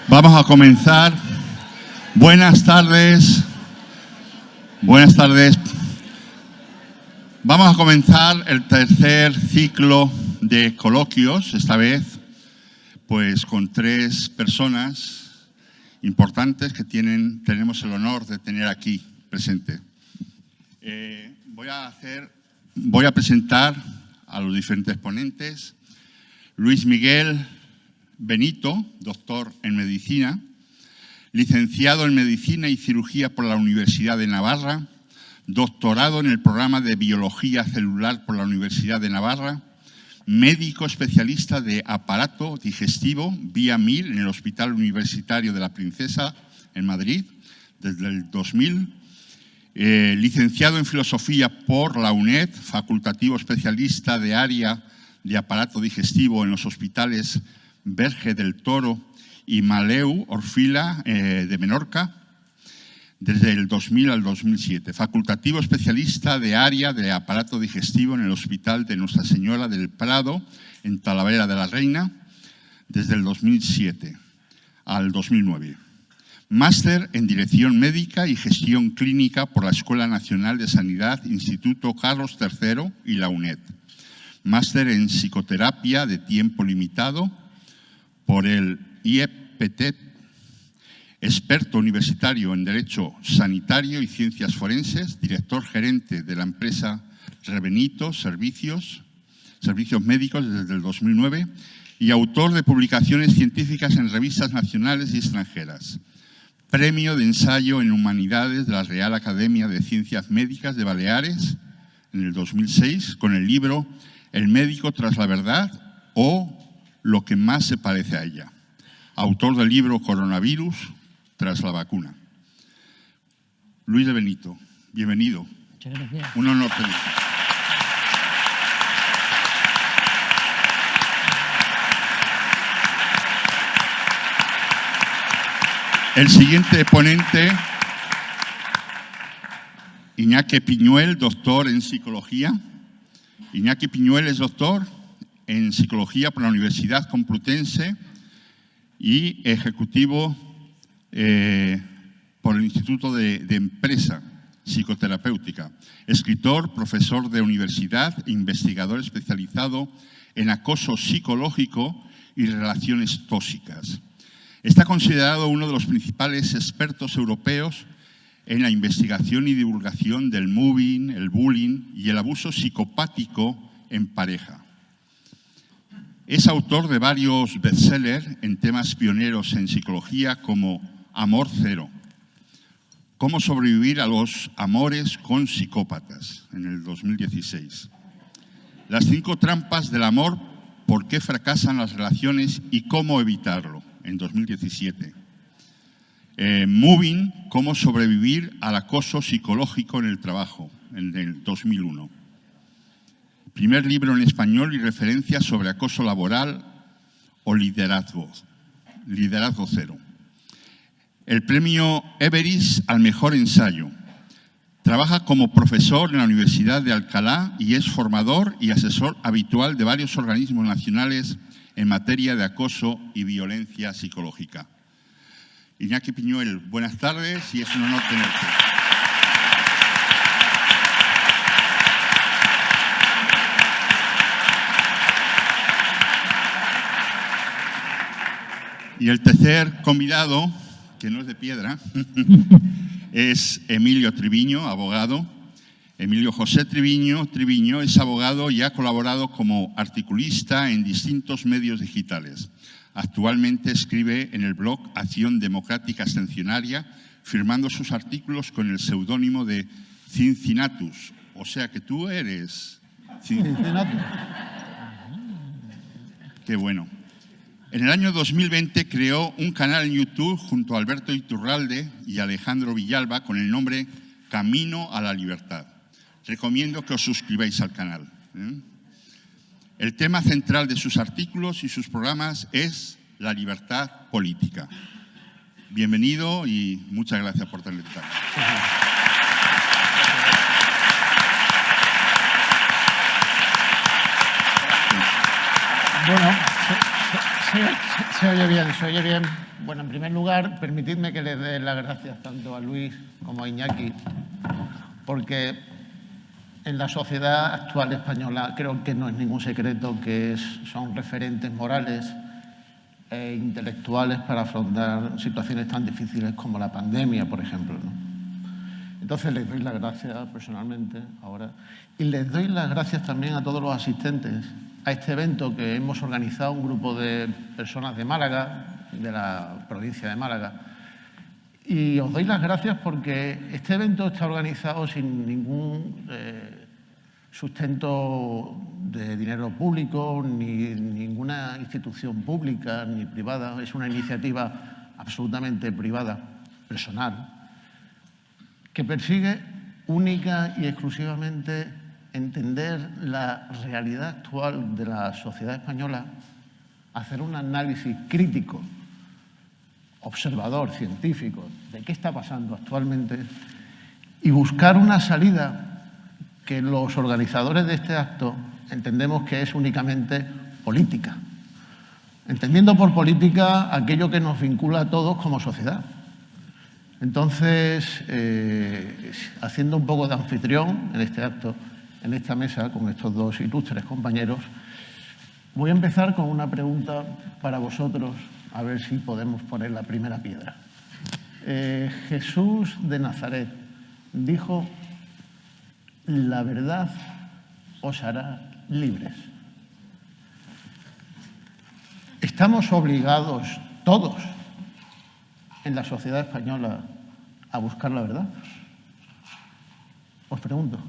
Vamos a comenzar. Buenas tardes. Buenas tardes. Vamos a comenzar el tercer ciclo de coloquios, esta vez pues con tres personas importantes que tenemos el honor de tener aquí presente. Voy a presentar a los diferentes ponentes. Luis Miguel Benito, doctor en Medicina, licenciado en Medicina y Cirugía por la Universidad de Navarra, doctorado en el programa de Biología Celular por la Universidad de Navarra, médico especialista de aparato digestivo vía 1000 en el Hospital Universitario de la Princesa en Madrid desde el 2000, licenciado en Filosofía por la UNED, facultativo especialista de área de aparato digestivo en los hospitales Verge del Toro y Maleu Orfila de Menorca, desde el 2000 al 2007. Facultativo especialista de área de aparato digestivo en el Hospital de Nuestra Señora del Prado, en Talavera de la Reina, desde el 2007 al 2009. Máster en Dirección Médica y Gestión Clínica por la Escuela Nacional de Sanidad, Instituto Carlos III y la UNED. Máster en Psicoterapia de Tiempo Limitado por el IEPT, experto universitario en Derecho Sanitario y Ciencias Forenses, director gerente de la empresa Rebenito Servicios Médicos desde el 2009 y autor de publicaciones científicas en revistas nacionales y extranjeras. Premio de ensayo en Humanidades de la Real Academia de Ciencias Médicas de Baleares en el 2006 con el libro El médico tras la verdad o Lo que más se parece a ella. Autor del libro Coronavirus tras la vacuna. Luis de Benito, bienvenido. Muchas gracias. Un honor tener. El siguiente ponente, Iñaki Piñuel, doctor en Psicología. Iñaki Piñuel es doctor en Psicología por la Universidad Complutense y ejecutivo por el Instituto de Empresa Psicoterapéutica. Escritor, profesor de universidad e investigador especializado en acoso psicológico y relaciones tóxicas. Está considerado uno de los principales expertos europeos en la investigación y divulgación del mobbing, el bullying y el abuso psicopático en pareja. Es autor de varios bestsellers en temas pioneros en psicología como Amor Cero, Cómo sobrevivir a los amores con psicópatas, en el 2016. Las 5 trampas del amor, por qué fracasan las relaciones y cómo evitarlo, en 2017. Mobbing, cómo sobrevivir al acoso psicológico en el trabajo, en el 2001. Primer libro en español y referencia sobre acoso laboral o liderazgo cero. El premio Everest al mejor ensayo. Trabaja como profesor en la Universidad de Alcalá y es formador y asesor habitual de varios organismos nacionales en materia de acoso y violencia psicológica. Iñaki Piñuel, buenas tardes y es un honor tenerte. Y el tercer convidado, que no es de piedra, es Emilio Triviño, abogado. Emilio José Triviño es abogado y ha colaborado como articulista en distintos medios digitales. Actualmente escribe en el blog Acción Democrática Extensionaria, firmando sus artículos con el seudónimo de Cincinnatus. O sea que tú eres Cincinnatus. Qué bueno. En el año 2020 creó un canal en YouTube junto a Alberto Iturralde y Alejandro Villalba con el nombre Camino a la Libertad. Recomiendo que os suscribáis al canal. El tema central de sus artículos y sus programas es la libertad política. Bienvenido y muchas gracias por tenerme aquí. Bueno, Se oye bien, se oye bien. Bueno, en primer lugar, permitidme que les dé las gracias tanto a Luis como a Iñaki, porque en la sociedad actual española creo que no es ningún secreto que son referentes morales e intelectuales para afrontar situaciones tan difíciles como la pandemia, por ejemplo, ¿no? Entonces les doy las gracias personalmente ahora y les doy las gracias también a todos los asistentes a este evento que hemos organizado un grupo de personas de Málaga, de la provincia de Málaga. Y os doy las gracias porque este evento está organizado sin ningún sustento de dinero público, ni ninguna institución pública ni privada. Es una iniciativa absolutamente privada, personal, que persigue única y exclusivamente entender la realidad actual de la sociedad española, hacer un análisis crítico, observador, científico, de qué está pasando actualmente y buscar una salida que los organizadores de este acto entendemos que es únicamente política, entendiendo por política aquello que nos vincula a todos como sociedad. Entonces, haciendo un poco de anfitrión en este acto, en esta mesa, con estos dos ilustres compañeros, voy a empezar con una pregunta para vosotros, a ver si podemos poner la primera piedra. Jesús de Nazaret dijo: la verdad os hará libres. ¿Estamos obligados todos en la sociedad española a buscar la verdad? Os pregunto.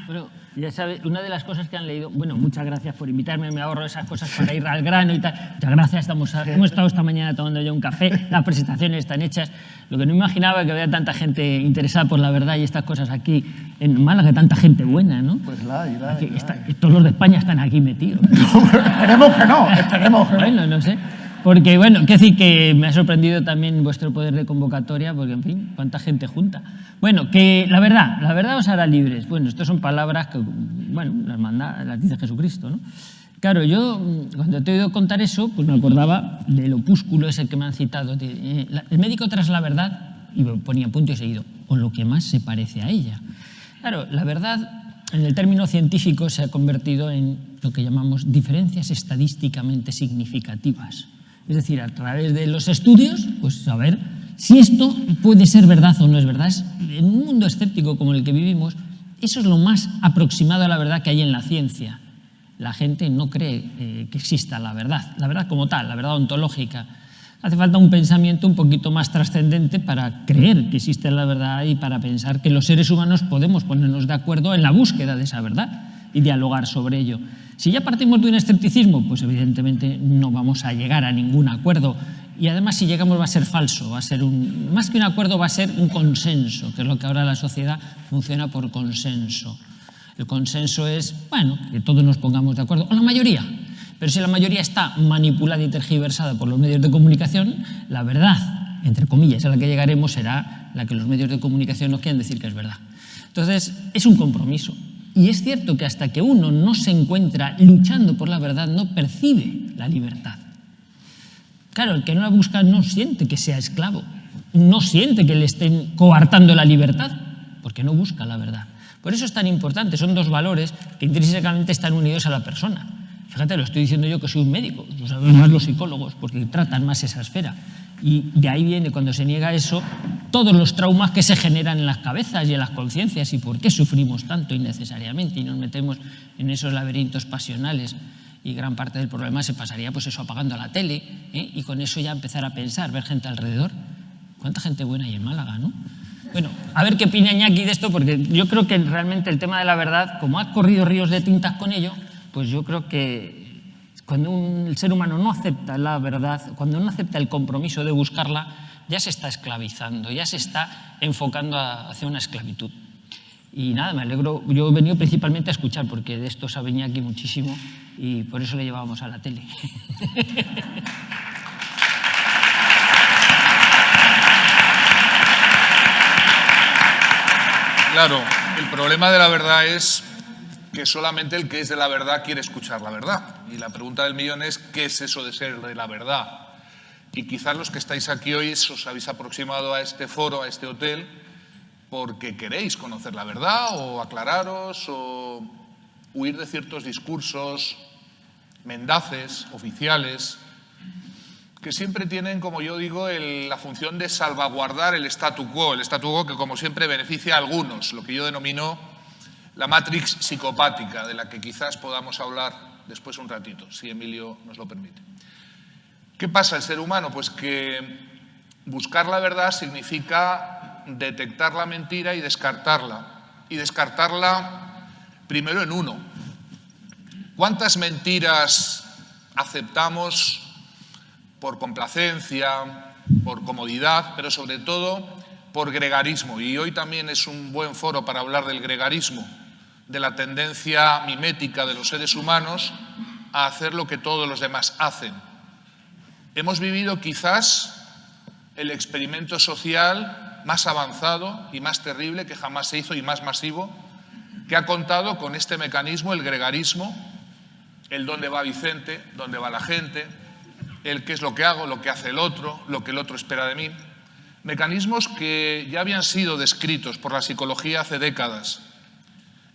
Bueno, ya sabes, una de las cosas que han leído... Bueno, muchas gracias por invitarme, me ahorro esas cosas para ir al grano y tal. Muchas gracias, hemos estado esta mañana tomando ya un café, las presentaciones están hechas. Lo que no imaginaba que había tanta gente interesada por la verdad y estas cosas aquí en Málaga, tanta gente buena, ¿no? Pues la hay. Todos los de España están aquí metidos. Esperemos que no, esperemos que no. Bueno, no sé. Porque, bueno, quiero decir que me ha sorprendido también vuestro poder de convocatoria, porque, en fin, cuánta gente junta. Bueno, que la verdad os hará libres. Bueno, estas son palabras que, bueno, las dice Jesucristo, ¿no? Claro, yo cuando te he oído contar eso, pues me acordaba del opúsculo ese que me han citado. El médico tras la verdad, y me ponía punto y seguido, o lo que más se parece a ella. Claro, la verdad, en el término científico, se ha convertido en lo que llamamos diferencias estadísticamente significativas. Es decir, a través de los estudios, pues saber si esto puede ser verdad o no es verdad. En un mundo escéptico como el que vivimos, eso es lo más aproximado a la verdad que hay en la ciencia. La gente no cree que exista la verdad como tal, la verdad ontológica. Hace falta un pensamiento un poquito más trascendente para creer que existe la verdad y para pensar que los seres humanos podemos ponernos de acuerdo en la búsqueda de esa verdad y dialogar sobre ello. Si ya partimos de un escepticismo, pues evidentemente no vamos a llegar a ningún acuerdo. Y además, si llegamos, va a ser falso, va a ser más que un acuerdo, va a ser un consenso, que es lo que ahora la sociedad funciona por consenso. El consenso es, bueno, que todos nos pongamos de acuerdo, o la mayoría. Pero si la mayoría está manipulada y tergiversada por los medios de comunicación, la verdad, entre comillas, a la que llegaremos será la que los medios de comunicación nos quieren decir que es verdad. Entonces, es un compromiso. Y es cierto que hasta que uno no se encuentra luchando por la verdad, no percibe la libertad. Claro, el que no la busca no siente que sea esclavo, no siente que le estén coartando la libertad, porque no busca la verdad. Por eso es tan importante, son dos valores que intrínsecamente están unidos a la persona. Fíjate, lo estoy diciendo yo que soy un médico, lo saben más los psicólogos, porque tratan más esa esfera. Y de ahí viene, cuando se niega eso, todos los traumas que se generan en las cabezas y en las conciencias y por qué sufrimos tanto innecesariamente y nos metemos en esos laberintos pasionales. Y gran parte del problema se pasaría, pues eso, apagando la tele, y con eso ya empezar a pensar, ver gente alrededor. ¿Cuánta gente buena hay en Málaga, no? Bueno, a ver qué opina Iñaki de esto, porque yo creo que realmente el tema de la verdad, como ha corrido ríos de tintas con ello, pues yo creo que cuando el ser humano no acepta la verdad, cuando no acepta el compromiso de buscarla, ya se está esclavizando, ya se está enfocando hacia una esclavitud. Y nada, me alegro. Yo he venido principalmente a escuchar, porque de esto sabe Iñaki muchísimo y por eso le llevábamos a la tele. Claro, el problema de la verdad es que solamente el que es de la verdad quiere escuchar la verdad. Y la pregunta del millón es, ¿qué es eso de ser de la verdad? Y quizás los que estáis aquí hoy os habéis aproximado a este foro, a este hotel, porque queréis conocer la verdad o aclararos o huir de ciertos discursos mendaces, oficiales, que siempre tienen, como yo digo, la función de salvaguardar el statu quo que como siempre beneficia a algunos, lo que yo denomino la matrix psicopática, de la que quizás podamos hablar después un ratito, si Emilio nos lo permite. ¿Qué pasa el ser humano? Pues que buscar la verdad significa detectar la mentira y descartarla primero en uno. ¿Cuántas mentiras aceptamos por complacencia, por comodidad, pero sobre todo por gregarismo? Y hoy también es un buen foro para hablar del gregarismo, de la tendencia mimética de los seres humanos a hacer lo que todos los demás hacen. Hemos vivido quizás el experimento social más avanzado y más terrible que jamás se hizo y más masivo, que ha contado con este mecanismo, el gregarismo, el dónde va Vicente, dónde va la gente, el qué es lo que hago, lo que hace el otro, lo que el otro espera de mí. Mecanismos que ya habían sido descritos por la psicología hace décadas.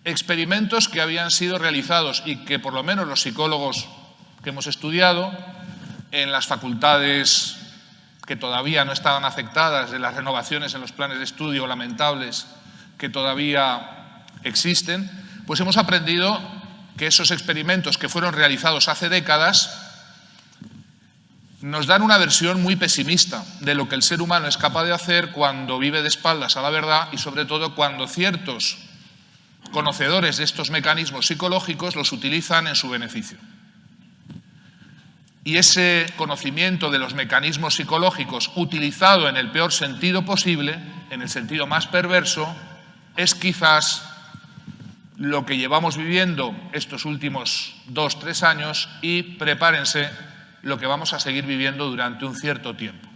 Experimentos que habían sido realizados y que por lo menos los psicólogos que hemos estudiado en las facultades que todavía no estaban afectadas de las renovaciones en los planes de estudio lamentables que todavía existen, pues hemos aprendido que esos experimentos que fueron realizados hace décadas nos dan una versión muy pesimista de lo que el ser humano es capaz de hacer cuando vive de espaldas a la verdad y sobre todo cuando ciertos conocedores de estos mecanismos psicológicos los utilizan en su beneficio. Y ese conocimiento de los mecanismos psicológicos utilizado en el peor sentido posible, en el sentido más perverso, es quizás lo que llevamos viviendo estos últimos 2-3 años y prepárense lo que vamos a seguir viviendo durante un cierto tiempo.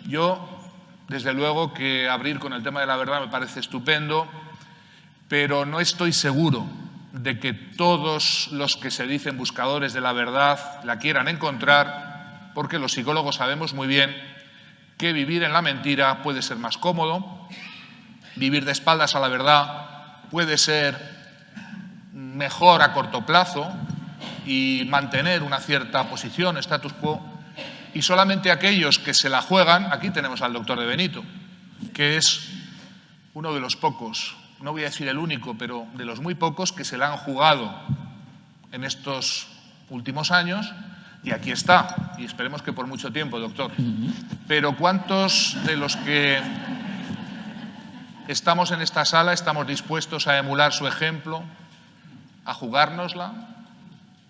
Yo, desde luego, que abrir con el tema de la verdad me parece estupendo, pero no estoy seguro de que todos los que se dicen buscadores de la verdad la quieran encontrar, porque los psicólogos sabemos muy bien que vivir en la mentira puede ser más cómodo, vivir de espaldas a la verdad puede ser mejor a corto plazo y mantener una cierta posición, status quo, y solamente aquellos que se la juegan, aquí tenemos al doctor de Benito, que es uno de los pocos, no voy a decir el único, pero de los muy pocos que se la han jugado en estos últimos años, y aquí está, y esperemos que por mucho tiempo, doctor. Pero ¿cuántos de los que estamos en esta sala estamos dispuestos a emular su ejemplo, a jugárnosla,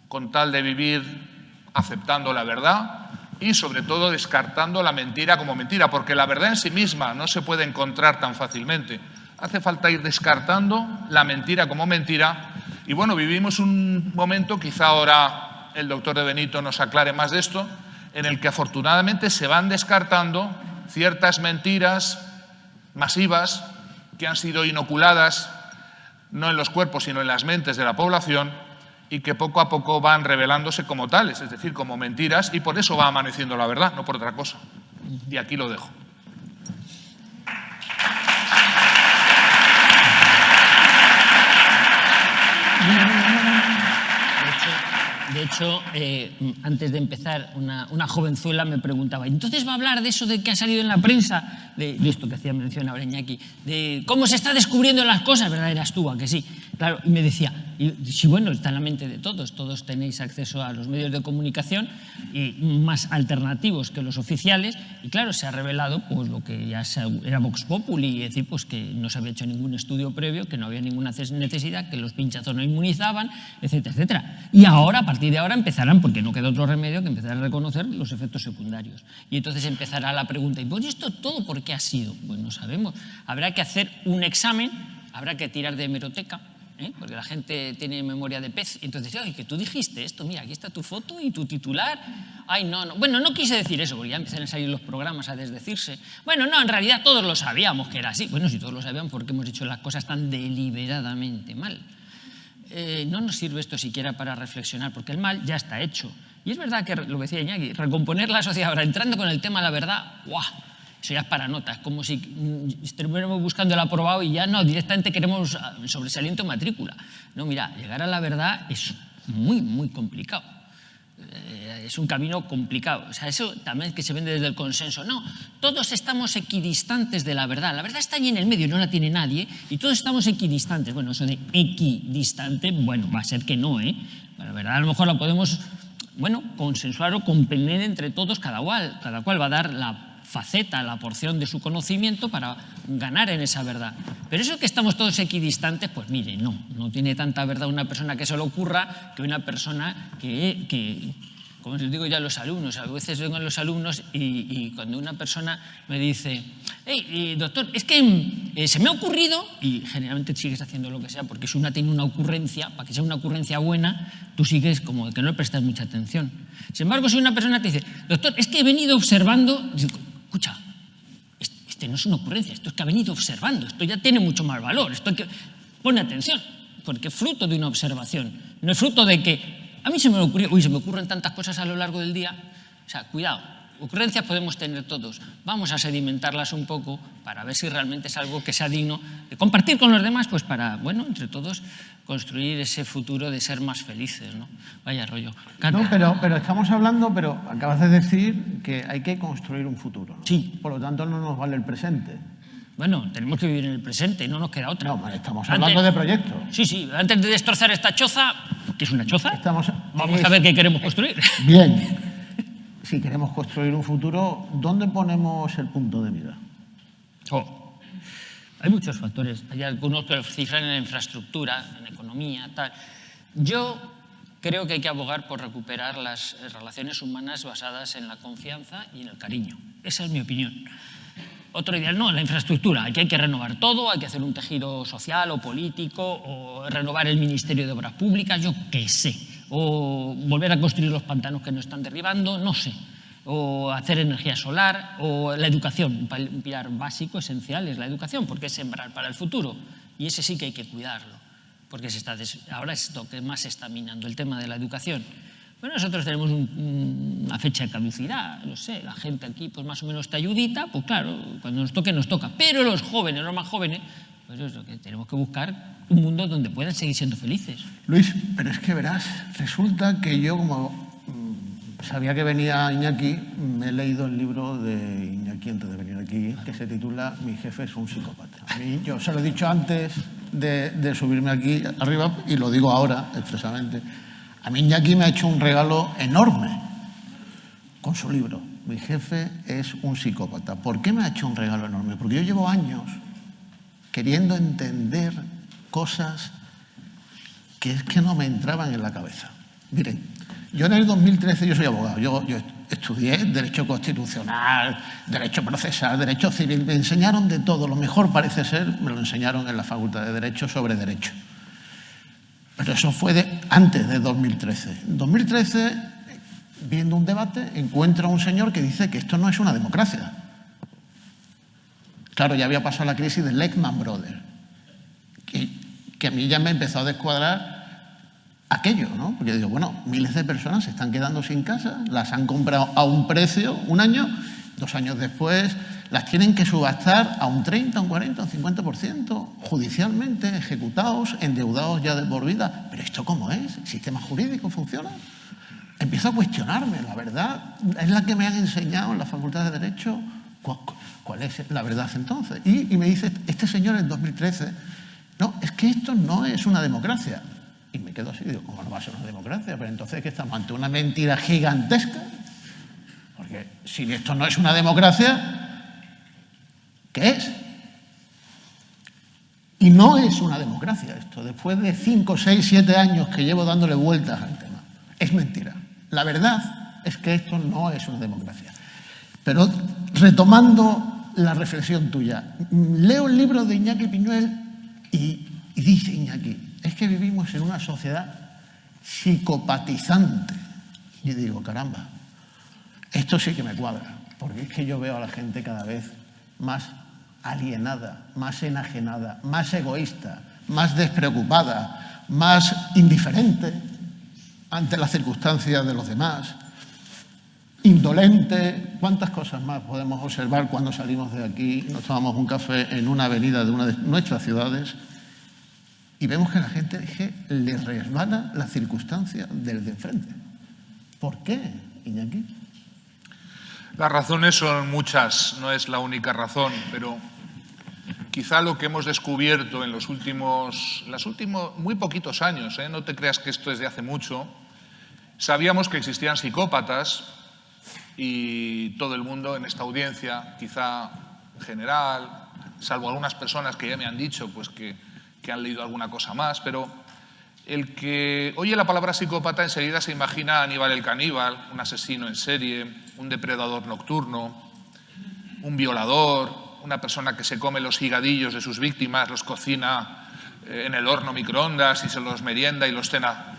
con tal de vivir aceptando la verdad y, sobre todo, descartando la mentira como mentira? Porque la verdad en sí misma no se puede encontrar tan fácilmente. Hace falta ir descartando la mentira como mentira. Y bueno, vivimos un momento, quizá ahora el doctor de Benito nos aclare más de esto, en el que afortunadamente se van descartando ciertas mentiras masivas que han sido inoculadas no en los cuerpos sino en las mentes de la población y que poco a poco van revelándose como tales, es decir, como mentiras, y por eso va amaneciendo la verdad, no por otra cosa. Y aquí lo dejo. De hecho, antes de empezar, una jovenzuela me preguntaba, ¿entonces va a hablar de eso de que ha salido en la prensa? De esto que hacía mención ahora Iñaki, de cómo se está descubriendo las cosas, ¿verdad? Eras tú, ¿a que sí? Claro, y me decía, sí, bueno, está en la mente de todos tenéis acceso a los medios de comunicación y más alternativos que los oficiales, y claro, se ha revelado pues lo que ya era Vox Populi, es decir, pues que no se había hecho ningún estudio previo, que no había ninguna necesidad, que los pinchazos no inmunizaban, etcétera, etcétera. Y ahora, a partir de ahora, empezarán, porque no queda otro remedio que empezar a reconocer los efectos secundarios. Y entonces empezará la pregunta, ¿y pues esto todo por qué ha sido? Pues no sabemos. Habrá que hacer un examen, habrá que tirar de hemeroteca, porque la gente tiene memoria de pez. Entonces, ay, que tú dijiste esto, mira, aquí está tu foto y tu titular. Ay, no. Bueno, no quise decir eso, porque ya empiezan a salir los programas a desdecirse. Bueno, no, en realidad todos lo sabíamos que era así. Bueno, si todos lo sabían, ¿por qué hemos hecho las cosas tan deliberadamente mal? no nos sirve esto siquiera para reflexionar, porque el mal ya está hecho. Y es verdad que, lo que decía Iñaki, recomponer la sociedad ahora, entrando con el tema de la verdad, ¡guau! Eso ya es para notas, como si estuviéramos buscando el aprobado y ya no, directamente queremos sobresaliente o matrícula. No, mira, llegar a la verdad es muy, muy complicado. Es un camino complicado. O sea, eso también que se vende desde el consenso. No, todos estamos equidistantes de la verdad. La verdad está ahí en el medio, no la tiene nadie, y todos estamos equidistantes. Bueno, eso de equidistante, bueno, va a ser que no, ¿eh? La verdad a lo mejor la podemos, bueno, consensuar o comprender entre todos, cada cual va a dar la faceta, la porción de su conocimiento para ganar en esa verdad. Pero eso que estamos todos equidistantes, pues mire, no tiene tanta verdad una persona que se le ocurra que una persona que como les digo ya a los alumnos, a veces vengo a los alumnos y cuando una persona me dice, hey, doctor, es que se me ha ocurrido, y generalmente sigues haciendo lo que sea, porque si una tiene una ocurrencia, para que sea una ocurrencia buena, tú sigues como que no le prestas mucha atención. Sin embargo, si una persona te dice, doctor, es que he venido observando, escucha, este no es una ocurrencia, esto es que ha venido observando, esto ya tiene mucho más valor, esto hay que pone atención, porque es fruto de una observación, no es fruto de que a mí se me ocurrió, se me ocurren tantas cosas a lo largo del día. O sea, cuidado, ocurrencias podemos tener todos. Vamos a sedimentarlas un poco para ver si realmente es algo que sea digno de compartir con los demás, pues para, bueno, entre todos construir ese futuro de ser más felices, ¿no? Vaya rollo. No, pero estamos hablando, pero acabas de decir que hay que construir un futuro, ¿no? Sí. Por lo tanto, no nos vale el presente. Bueno, tenemos que vivir en el presente, no nos queda otra. No, estamos hablando de proyectos. Sí, antes de destrozar esta choza, que es una choza, vamos a ver qué queremos construir. Bien, si queremos construir un futuro, ¿dónde ponemos el punto de mira? Hay muchos factores, hay algunos que cifran en la infraestructura, en economía, tal. Yo creo que hay que abogar por recuperar las relaciones humanas basadas en la confianza y en el cariño. Esa es mi opinión. Otro ideal, no, la infraestructura. Aquí hay que renovar todo, hay que hacer un tejido social o político, o renovar el Ministerio de Obras Públicas, yo qué sé. O volver a construir los pantanos que nos están derribando, no sé. O hacer energía solar, o la educación. Un pilar básico, esencial, es la educación, porque es sembrar para el futuro. Y ese sí que hay que cuidarlo, porque ahora es lo que más se está minando, el tema de la educación. Bueno, nosotros tenemos una fecha de caducidad, no sé, la gente aquí pues más o menos te ayudita, pues claro, cuando nos toque, nos toca. Pero los jóvenes, los más jóvenes, pues es lo que tenemos que buscar, un mundo donde puedan seguir siendo felices. Luis, pero es que verás, resulta que yo como sabía que venía Iñaki, me he leído el libro de Iñaki antes de venir aquí, que se titula Mi jefe es un psicópata. A mí, yo se lo he dicho antes de subirme aquí arriba y lo digo ahora expresamente. A mí Iñaki me ha hecho un regalo enorme con su libro. Mi jefe es un psicópata. ¿Por qué me ha hecho un regalo enorme? Porque yo llevo años queriendo entender cosas que es que no me entraban en la cabeza. Miren, yo en el 2013, yo soy abogado, yo estudié Derecho Constitucional, Derecho Procesal, Derecho Civil, me enseñaron de todo, lo mejor parece ser, me lo enseñaron en la Facultad de Derecho sobre Derecho. Pero eso fue antes de 2013. En 2013, viendo un debate, encuentro a un señor que dice que esto no es una democracia. Claro, ya había pasado la crisis de Lehman Brothers, que a mí ya me empezó a descuadrar aquello, ¿no? Porque yo digo, bueno, miles de personas se están quedando sin casa, las han comprado a un precio un año, 2 años después las tienen que subastar a un 30, un 40, un 50%, judicialmente, ejecutados, endeudados ya de por vida. ¿Pero esto cómo es? ¿El sistema jurídico funciona? Empiezo a cuestionarme, la verdad es la que me han enseñado en la Facultad de Derecho. ¿Cuál es la verdad entonces? Y me dice este señor en 2013, no, es que esto no es una democracia. Y me quedo así, digo, ¿cómo no va a ser una democracia? Pero entonces que estamos ante una mentira gigantesca, porque si esto no es una democracia, ¿qué es? Y no es una democracia esto, después de 5, 6, 7 años que llevo dándole vueltas al tema. Es mentira. La verdad es que esto no es una democracia. Pero retomando la reflexión tuya, leo el libro de Iñaki Piñuel y dice Iñaki, es que vivimos en una sociedad psicopatizante. Y digo, caramba, esto sí que me cuadra, porque es que yo veo a la gente cada vez más alienada, más enajenada, más egoísta, más despreocupada, más indiferente ante las circunstancias de los demás, indolente. ¿Cuántas cosas más podemos observar cuando salimos de aquí, nos tomamos un café en una avenida de una de nuestras ciudades y vemos que a la gente le resbala la circunstancia del de enfrente? ¿Por qué, Iñaki? Las razones son muchas, no es la única razón, pero quizá lo que hemos descubierto en los últimos muy poquitos años, no te creas que esto es de hace mucho, sabíamos que existían psicópatas y todo el mundo en esta audiencia, quizá en general, salvo algunas personas que ya me han dicho pues, que han leído alguna cosa más, pero el que oye la palabra psicópata enseguida se imagina a Aníbal el caníbal, un asesino en serie, un depredador nocturno, un violador, una persona que se come los higadillos de sus víctimas, los cocina en el horno microondas y se los merienda y los cena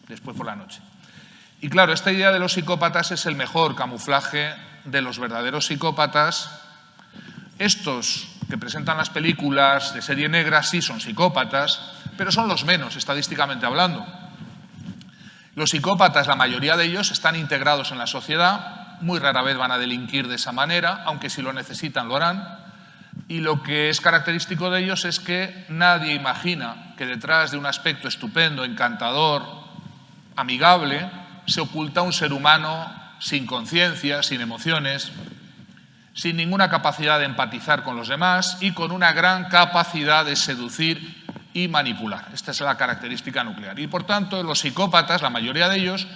después por la noche. Y claro, esta idea de los psicópatas es el mejor camuflaje de los verdaderos psicópatas. Estos que presentan las películas de serie negra sí son psicópatas, pero son los menos, estadísticamente hablando. Los psicópatas, la mayoría de ellos, están integrados en la sociedad, muy rara vez van a delinquir de esa manera, aunque si lo necesitan lo harán. Y lo que es característico de ellos es que nadie imagina que detrás de un aspecto estupendo, encantador, amigable, se oculta un ser humano sin conciencia, sin emociones, sin ninguna capacidad de empatizar con los demás y con una gran capacidad de seducir y manipular. Esta es la característica nuclear. Y por tanto, los psicópatas, la mayoría de ellos,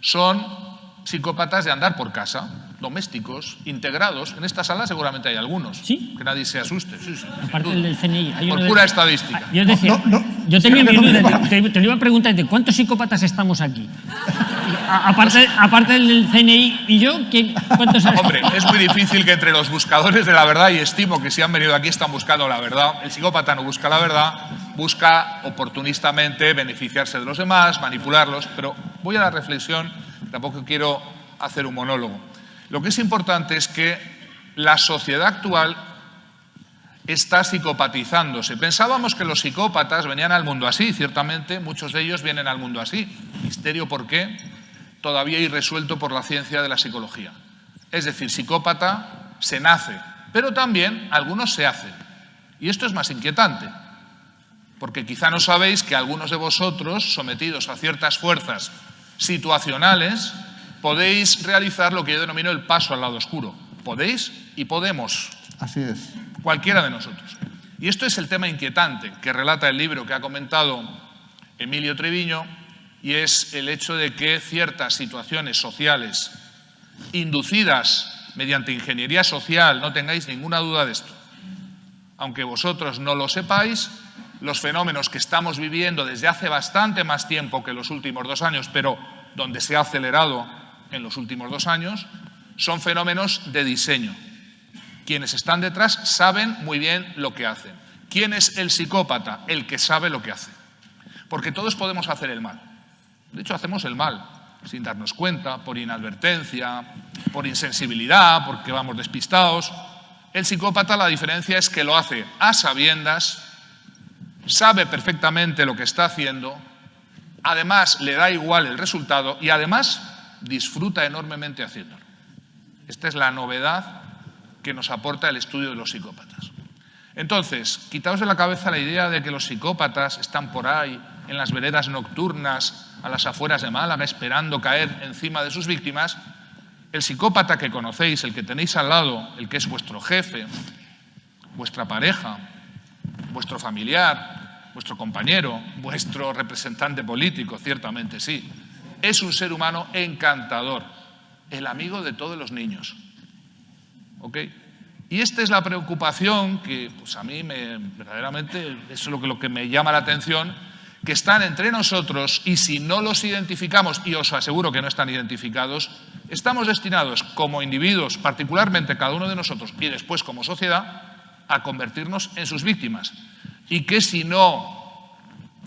son psicópatas de andar por casa, domésticos, integrados. En esta sala seguramente hay algunos. ¿Sí? Que nadie se asuste. Sí, Aparte del CNI. Hay por uno pura estadística. Yo decía, yo tenía mi duda, te lo iba a preguntar, ¿de cuántos psicópatas estamos aquí? Aparte del CNI y yo, ¿cuántos hay? Hombre, es muy difícil que entre los buscadores de la verdad, y estimo que si han venido aquí están buscando la verdad, el psicópata no busca la verdad, busca oportunistamente beneficiarse de los demás, manipularlos, pero voy a la reflexión, tampoco quiero hacer un monólogo. Lo que es importante es que la sociedad actual está psicopatizándose. Pensábamos que los psicópatas venían al mundo así, ciertamente muchos de ellos vienen al mundo así. Misterio por qué, todavía irresuelto por la ciencia de la psicología. Es decir, psicópata se nace, pero también algunos se hacen. Y esto es más inquietante, porque quizá no sabéis que algunos de vosotros, sometidos a ciertas fuerzas situacionales, podéis realizar lo que yo denomino el paso al lado oscuro. Podéis y podemos. Así es. Cualquiera de nosotros. Y esto es el tema inquietante que relata el libro que ha comentado Emilio Treviño, y es el hecho de que ciertas situaciones sociales inducidas mediante ingeniería social, no tengáis ninguna duda de esto, aunque vosotros no lo sepáis, los fenómenos que estamos viviendo desde hace bastante más tiempo que los últimos 2 años, pero donde se ha acelerado en los últimos 2 años, son fenómenos de diseño. Quienes están detrás saben muy bien lo que hacen. ¿Quién es el psicópata? El que sabe lo que hace. Porque todos podemos hacer el mal. De hecho, hacemos el mal sin darnos cuenta, por inadvertencia, por insensibilidad, porque vamos despistados. El psicópata, la diferencia es que lo hace a sabiendas, sabe perfectamente lo que está haciendo, además le da igual el resultado y además disfruta enormemente haciéndolo. Esta es la novedad que nos aporta el estudio de los psicópatas. Entonces, quitaos de la cabeza la idea de que los psicópatas están por ahí, en las veredas nocturnas, a las afueras de Málaga, esperando caer encima de sus víctimas. El psicópata que conocéis, el que tenéis al lado, el que es vuestro jefe, vuestra pareja, vuestro familiar, vuestro compañero, vuestro representante político, ciertamente sí, es un ser humano encantador, el amigo de todos los niños. ¿Ok? Y esta es la preocupación que pues a mí verdaderamente es lo que me llama la atención, que están entre nosotros y si no los identificamos, y os aseguro que no están identificados, estamos destinados como individuos, particularmente cada uno de nosotros y después como sociedad, a convertirnos en sus víctimas. Y que si no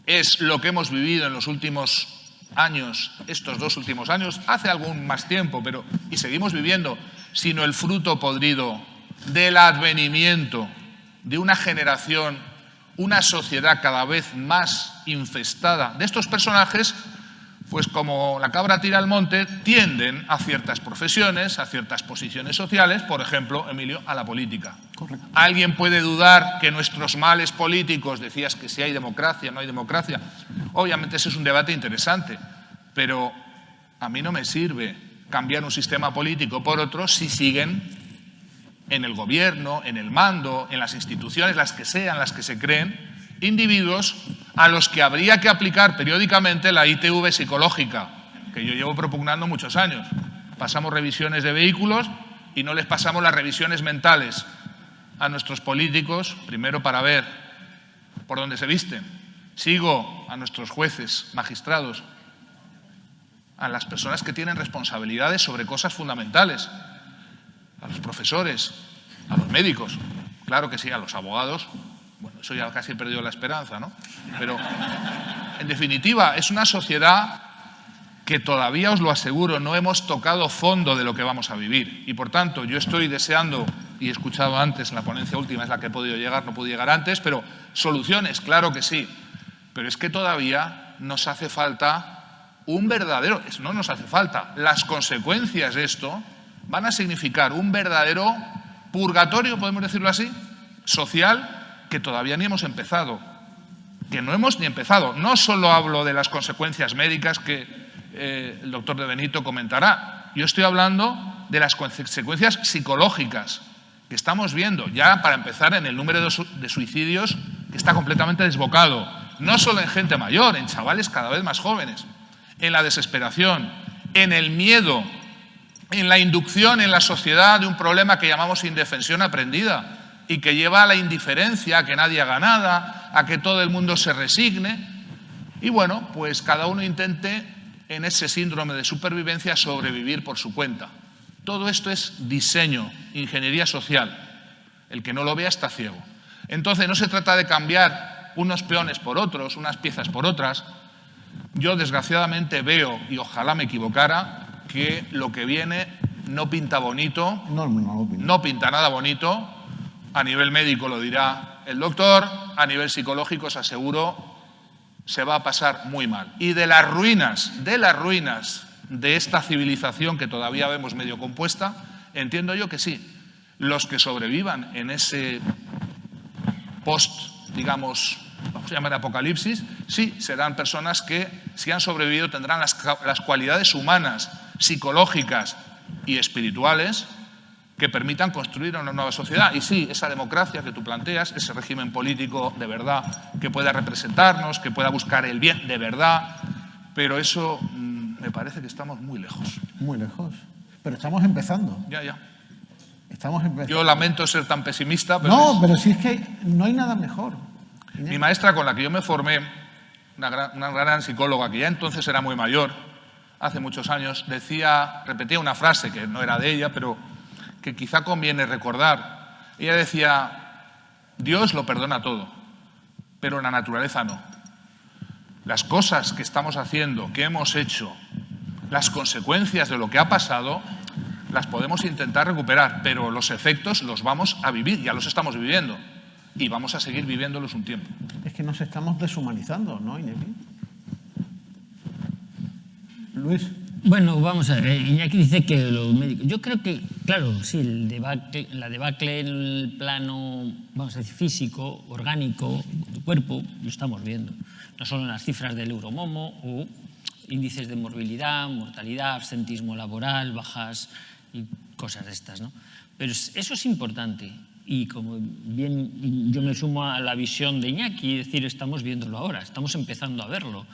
es lo que hemos vivido en los últimos años, estos 2 últimos años, hace algún más tiempo, y seguimos viviendo, sino el fruto podrido del advenimiento de una generación una sociedad cada vez más infestada de estos personajes, pues como la cabra tira al monte, tienden a ciertas profesiones, a ciertas posiciones sociales, por ejemplo, Emilio, a la política. Correcto. ¿Alguien puede dudar que nuestros males políticos, decías que si hay democracia, no hay democracia? Obviamente ese es un debate interesante, pero a mí no me sirve cambiar un sistema político por otro si siguen en el gobierno, en el mando, en las instituciones, las que sean, las que se creen, individuos a los que habría que aplicar periódicamente la ITV psicológica, que yo llevo propugnando muchos años. Pasamos revisiones de vehículos y no les pasamos las revisiones mentales a nuestros políticos, primero para ver por dónde se visten. Sigo a nuestros jueces, magistrados, a las personas que tienen responsabilidades sobre cosas fundamentales, a los profesores, a los médicos, claro que sí, a los abogados. Bueno, eso ya casi he perdido la esperanza, ¿no? Pero, en definitiva, es una sociedad que todavía, os lo aseguro, no hemos tocado fondo de lo que vamos a vivir. Y, por tanto, yo estoy deseando, y he escuchado antes, en la ponencia última es la que he podido llegar, no pude llegar antes, pero soluciones, claro que sí. Pero es que todavía nos hace falta un verdadero... No nos hace falta. Las consecuencias de esto van a significar un verdadero purgatorio, podemos decirlo así, social, que todavía ni hemos empezado, que no hemos ni empezado. No solo hablo de las consecuencias médicas que el doctor De Benito comentará, yo estoy hablando de las consecuencias psicológicas que estamos viendo, ya para empezar en el número de suicidios que está completamente desbocado, no solo en gente mayor, en chavales cada vez más jóvenes, en la desesperación, en el miedo, en la inducción en la sociedad de un problema que llamamos indefensión aprendida, y que lleva a la indiferencia, a que nadie haga nada, a que todo el mundo se resigne. Y bueno, pues cada uno intente en ese síndrome de supervivencia sobrevivir por su cuenta. Todo esto es diseño, ingeniería social. El que no lo vea está ciego. Entonces no se trata de cambiar unos peones por otros, unas piezas por otras. Yo desgraciadamente veo, y ojalá me equivocara, que lo que viene no pinta bonito, no pinta nada bonito. A nivel médico lo dirá el doctor, a nivel psicológico os aseguro se va a pasar muy mal. Y de las ruinas de esta civilización que todavía vemos medio compuesta, entiendo yo que sí, los que sobrevivan en ese post, digamos, vamos a llamar apocalipsis, sí, serán personas que, si han sobrevivido, tendrán las cualidades humanas, psicológicas y espirituales que permitan construir una nueva sociedad. Y sí, esa democracia que tú planteas, ese régimen político de verdad que pueda representarnos, que pueda buscar el bien de verdad, pero eso me parece que estamos muy lejos. Muy lejos. Pero estamos empezando. Ya. Estamos empezando. Yo lamento ser tan pesimista, pero... No, pero si es que no hay nada mejor. Mi maestra, con la que yo me formé, una gran psicóloga, que ya entonces era muy mayor, hace muchos años, repetía una frase que no era de ella, pero que quizá conviene recordar. Ella decía: Dios lo perdona todo, pero la naturaleza no. Las cosas que estamos haciendo, que hemos hecho, las consecuencias de lo que ha pasado, las podemos intentar recuperar, pero los efectos los vamos a vivir, ya los estamos viviendo, y vamos a seguir viviéndolos un tiempo. Es que nos estamos deshumanizando, ¿no, Iñaki? Luis. Bueno, vamos a ver, Iñaki dice que los médicos... Yo creo que, claro, sí, la debacle en el plano, vamos a decir, físico, orgánico, del cuerpo, lo estamos viendo. No solo en las cifras del Euromomo o índices de morbilidad, mortalidad, absentismo laboral, bajas y cosas de estas, ¿no? Pero eso es importante. Y como bien yo me sumo a la visión de Iñaki, es decir, estamos viéndolo ahora, estamos empezando a verlo.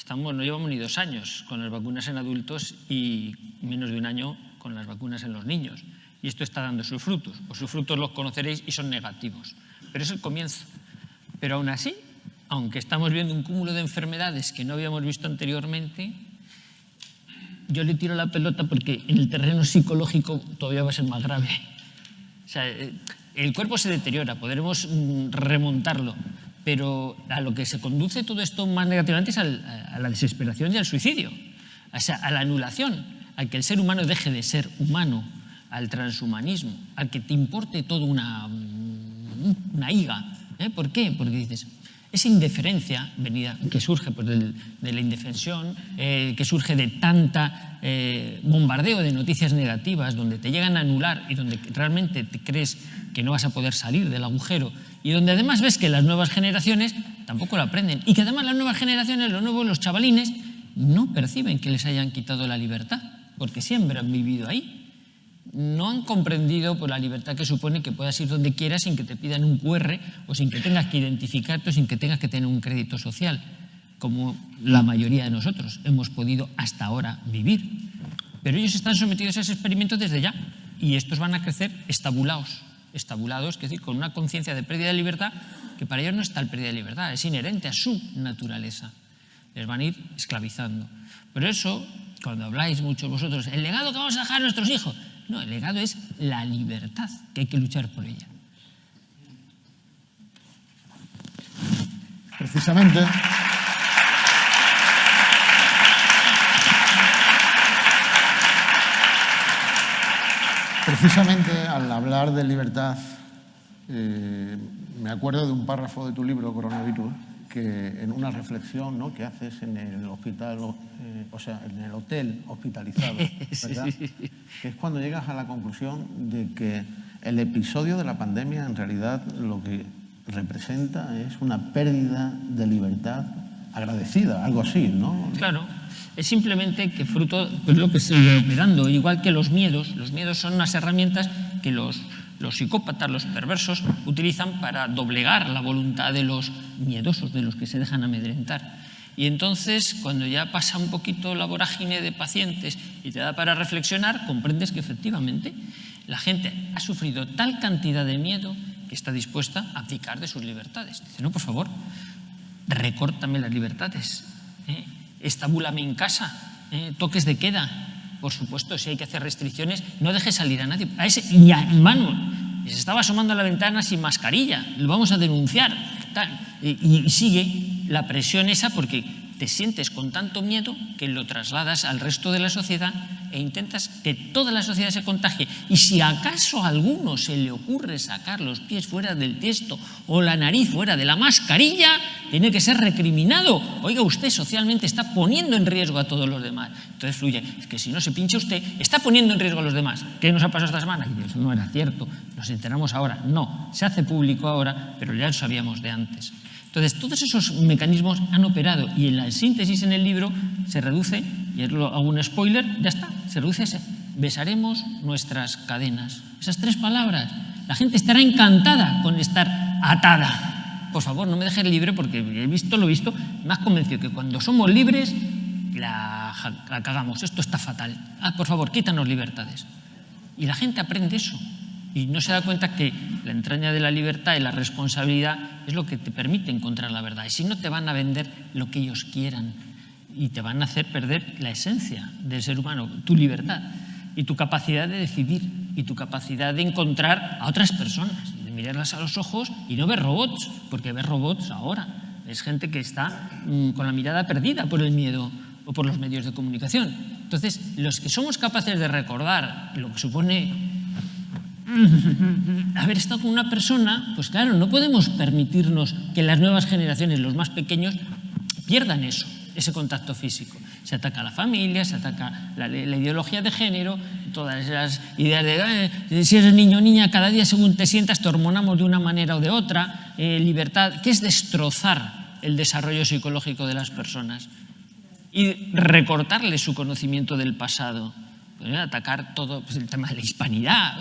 No llevamos ni 2 años con las vacunas en adultos y menos de 1 año con las vacunas en los niños. Y esto está dando sus frutos. Pues sus frutos los conoceréis y son negativos. Pero es el comienzo. Pero aún así, aunque estamos viendo un cúmulo de enfermedades que no habíamos visto anteriormente, yo le tiro la pelota porque en el terreno psicológico todavía va a ser más grave. O sea, el cuerpo se deteriora, podremos remontarlo. Pero a lo que se conduce todo esto más negativamente es a la desesperación y al suicidio, o sea, a la anulación, a que el ser humano deje de ser humano, al transhumanismo, al que te importe todo una higa ¿Por qué? Porque dices, esa indiferencia venida, que surge pues, de la indefensión, que surge de tanta bombardeo de noticias negativas, donde te llegan a anular y donde realmente te crees que no vas a poder salir del agujero, y donde además ves que las nuevas generaciones tampoco lo aprenden, y que además las nuevas generaciones, los chavalines, no perciben que les hayan quitado la libertad, porque siempre han vivido ahí. No han comprendido por la libertad que supone que puedas ir donde quieras sin que te pidan un QR o sin que tengas que identificarte o sin que tengas que tener un crédito social, como la mayoría de nosotros hemos podido hasta ahora vivir. Pero ellos están sometidos a ese experimento desde ya y estos van a crecer estabulados, es decir, con una conciencia de pérdida de libertad que para ellos no es tal pérdida de libertad, es inherente a su naturaleza. Les van a ir esclavizando. Por eso, cuando habláis muchos vosotros, el legado que vamos a dejar a nuestros hijos, no, el legado es la libertad, que hay que luchar por ella. Precisamente al hablar de libertad, me acuerdo de un párrafo de tu libro, Coronavirus, que en una reflexión, ¿no?, que haces en el hospital, en el hotel hospitalizado, ¿verdad? Sí. Que es cuando llegas a la conclusión de que el episodio de la pandemia en realidad lo que representa es una pérdida de libertad agradecida, algo así, ¿no? Claro, es simplemente que fruto de lo que se sigue operando, igual que los miedos son unas herramientas que los psicópatas, los perversos, utilizan para doblegar la voluntad de los miedosos, de los que se dejan amedrentar. Y entonces, cuando ya pasa un poquito la vorágine de pacientes y te da para reflexionar, comprendes que efectivamente la gente ha sufrido tal cantidad de miedo que está dispuesta a abdicar de sus libertades. Dice, no, por favor, recórtame las libertades, estabúlame en casa, toques de queda. Por supuesto, si hay que hacer restricciones, no dejes salir a nadie. A ese, y a Manu, se estaba asomando a la ventana sin mascarilla, lo vamos a denunciar. Tal. Y sigue la presión esa porque te sientes con tanto miedo que lo trasladas al resto de la sociedad e intentas que toda la sociedad se contagie. Y si acaso a alguno se le ocurre sacar los pies fuera del tiesto o la nariz fuera de la mascarilla, tiene que ser recriminado. Oiga, usted socialmente está poniendo en riesgo a todos los demás. Entonces fluye, es que si no se pincha usted, está poniendo en riesgo a los demás. ¿Qué nos ha pasado esta semana? Y eso no era cierto, nos enteramos ahora. No, se hace público ahora, pero ya lo sabíamos de antes. Entonces, todos esos mecanismos han operado y en la síntesis en el libro se reduce, y hago un spoiler, ya está, se reduce ese. Besaremos nuestras cadenas. Esas 3 palabras. La gente estará encantada con estar atada. Por favor, no me dejes libre porque he visto lo visto. Me has convencido que cuando somos libres la cagamos. Esto está fatal. Por favor, quítanos libertades. Y la gente aprende eso. Y no se da cuenta que la entraña de la libertad y la responsabilidad es lo que te permite encontrar la verdad. Y si no, te van a vender lo que ellos quieran y te van a hacer perder la esencia del ser humano, tu libertad y tu capacidad de decidir y tu capacidad de encontrar a otras personas, de mirarlas a los ojos y no ver robots, porque ver robots ahora es gente que está con la mirada perdida por el miedo o por los medios de comunicación. Entonces, los que somos capaces de recordar lo que supone haber estado con una persona, pues claro, no podemos permitirnos que las nuevas generaciones, los más pequeños, pierdan eso, ese contacto físico. Se ataca a la familia, se ataca la ideología de género, todas esas ideas de si eres niño o niña, cada día según te sientas te hormonamos de una manera o de otra, libertad, que es destrozar el desarrollo psicológico de las personas y recortarles su conocimiento del pasado. Atacar todo pues, el tema de la hispanidad,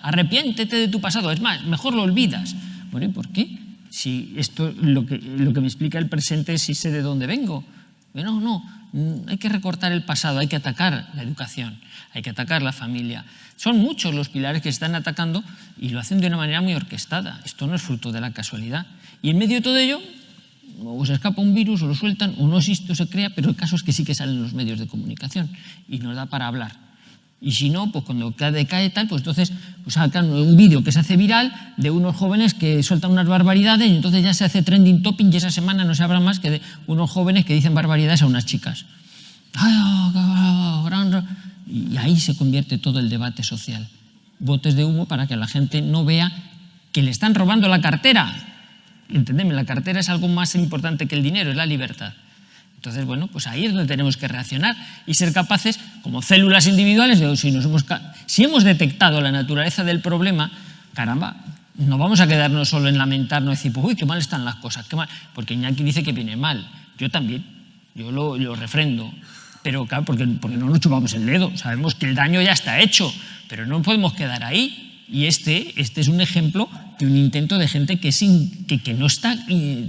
arrepiéntete de tu pasado, es más, mejor lo olvidas. Bueno, ¿y por qué? Si esto lo que me explica el presente es si sé de dónde vengo. No, hay que recortar el pasado, hay que atacar la educación, hay que atacar la familia. Son muchos los pilares que se están atacando y lo hacen de una manera muy orquestada. Esto no es fruto de la casualidad. Y en medio de todo ello, o se escapa un virus, o lo sueltan, o no existe, o se crea, pero el caso es que sí que salen en los medios de comunicación y nos da para hablar. Y si no, pues cuando decae tal, pues entonces pues sacan un vídeo que se hace viral de unos jóvenes que sueltan unas barbaridades y entonces ya se hace trending topic y esa semana no se habla más que de unos jóvenes que dicen barbaridades a unas chicas. Y ahí se convierte todo el debate social. Botes de humo para que la gente no vea que le están robando la cartera. entendedme, la cartera es algo más importante que el dinero, es la libertad. Entonces, bueno, pues ahí es donde tenemos que reaccionar y ser capaces, como células individuales, de, si hemos detectado la naturaleza del problema, caramba, no vamos a quedarnos solo en lamentarnos y decir, pues, uy, qué mal están las cosas, qué mal, porque Iñaki dice que viene mal, yo también, yo lo refrendo, pero claro, porque no nos chupamos el dedo, sabemos que el daño ya está hecho, pero no podemos quedar ahí. Y este es un ejemplo de un intento de gente que no está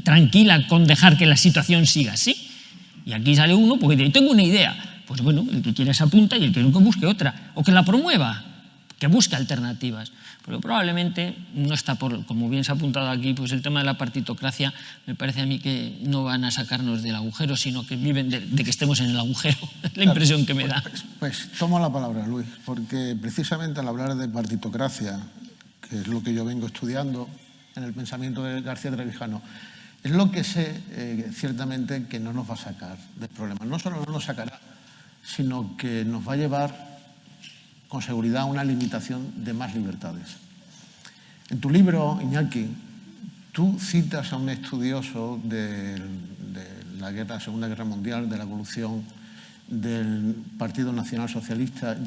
tranquila con dejar que la situación siga así. Y aquí sale uno porque dice, tengo una idea. Pues bueno, el que quiere se apunta y el que no, que busque otra. O que la promueva, que busque alternativas. Pero probablemente no está por, como bien se ha apuntado aquí, pues el tema de la partitocracia, me parece a mí que no van a sacarnos del agujero, sino que viven de que estemos en el agujero. Es la impresión que me da. Pues tomo la palabra, Luis, porque precisamente al hablar de partitocracia, que es lo que yo vengo estudiando en el pensamiento de García Trevijano, es lo que sé ciertamente que no nos va a sacar del problema. No solo no nos sacará, sino que nos va a llevar con seguridad a una limitación de más libertades. En tu libro, Iñaki, tú citas a un estudioso de la Segunda Guerra Mundial, de la evolución del Partido Nacional Socialista,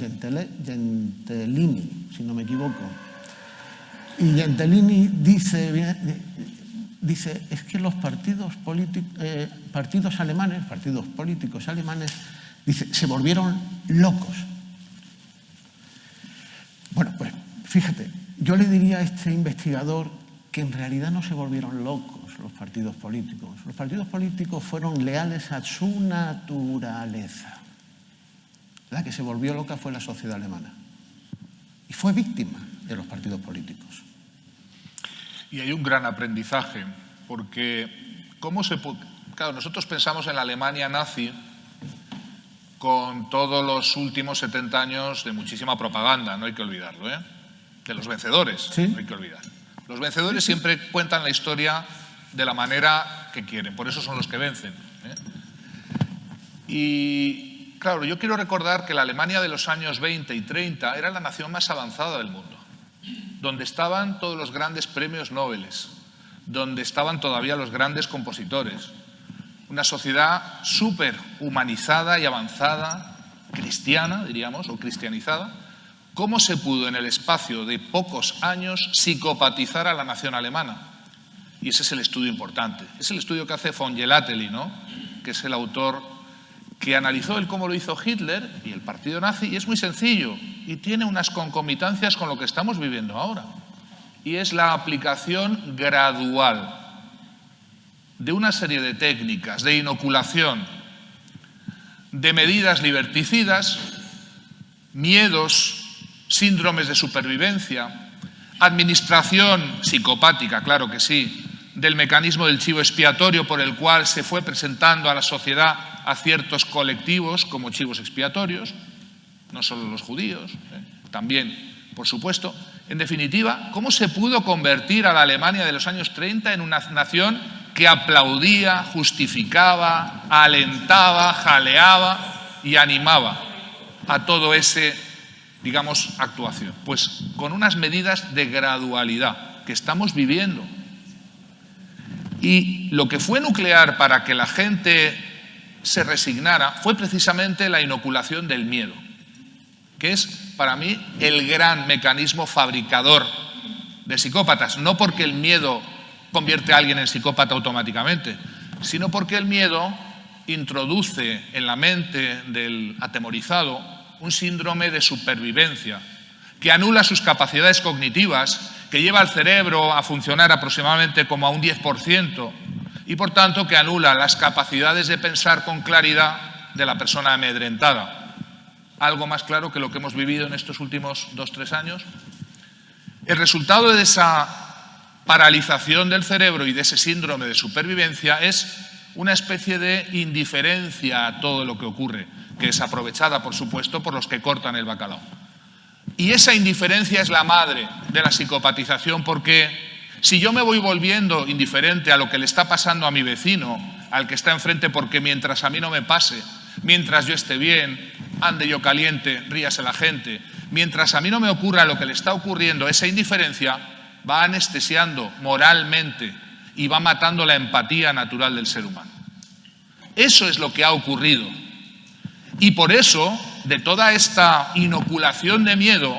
Gentilini, si no me equivoco. Y Gentilini dice es que los partidos políticos alemanes, dice, se volvieron locos. Bueno, pues fíjate, yo le diría a este investigador que en realidad no se volvieron locos los partidos políticos. Los partidos políticos fueron leales a su naturaleza. La que se volvió loca fue la sociedad alemana. Y fue víctima de los partidos políticos. Y hay un gran aprendizaje, porque claro, nosotros pensamos en la Alemania nazi con todos los últimos 70 años de muchísima propaganda, no hay que olvidarlo, ¿eh? De los vencedores, ¿sí? No hay que olvidar. Los vencedores siempre cuentan la historia de la manera que quieren, por eso son los que vencen, ¿eh? Y claro, yo quiero recordar que la Alemania de los años 20 y 30 era la nación más avanzada del mundo, donde estaban todos los grandes premios Nobel, donde estaban todavía los grandes compositores. Una sociedad súper humanizada y avanzada, cristiana, diríamos, o cristianizada. ¿Cómo se pudo en el espacio de pocos años psicopatizar a la nación alemana? Y ese es el estudio importante. Es el estudio que hace von Gelateli, ¿no? Que es el autor que analizó cómo lo hizo Hitler y el partido nazi, y es muy sencillo, y tiene unas concomitancias con lo que estamos viviendo ahora. Y es la aplicación gradual de una serie de técnicas de inoculación, de medidas liberticidas, miedos, síndromes de supervivencia, administración psicopática, claro que sí, del mecanismo del chivo expiatorio por el cual se fue presentando a la sociedad a ciertos colectivos como chivos expiatorios, no solo los judíos, también, por supuesto. En definitiva, ¿cómo se pudo convertir a la Alemania de los años 30 en una nación que aplaudía, justificaba, alentaba, jaleaba y animaba a todo ese, digamos, actuación? Pues con unas medidas de gradualidad que estamos viviendo. Y lo que fue nuclear para que la gente se resignara fue precisamente la inoculación del miedo, que es, para mí, el gran mecanismo fabricador de psicópatas. No porque el miedo convierte a alguien en psicópata automáticamente, sino porque el miedo introduce en la mente del atemorizado un síndrome de supervivencia que anula sus capacidades cognitivas, que lleva al cerebro a funcionar aproximadamente como a un 10% y, por tanto, que anula las capacidades de pensar con claridad de la persona amedrentada. Algo más claro que lo que hemos vivido en estos últimos 2-3 años. El resultado de esa paralización del cerebro y de ese síndrome de supervivencia es una especie de indiferencia a todo lo que ocurre, que es aprovechada, por supuesto, por los que cortan el bacalao. Y esa indiferencia es la madre de la psicopatización, porque si yo me voy volviendo indiferente a lo que le está pasando a mi vecino, al que está enfrente, porque mientras a mí no me pase, mientras yo esté bien, ande yo caliente, ríase la gente, mientras a mí no me ocurra lo que le está ocurriendo, esa indiferencia va anestesiando moralmente y va matando la empatía natural del ser humano. Eso es lo que ha ocurrido. Y por eso, de toda esta inoculación de miedo,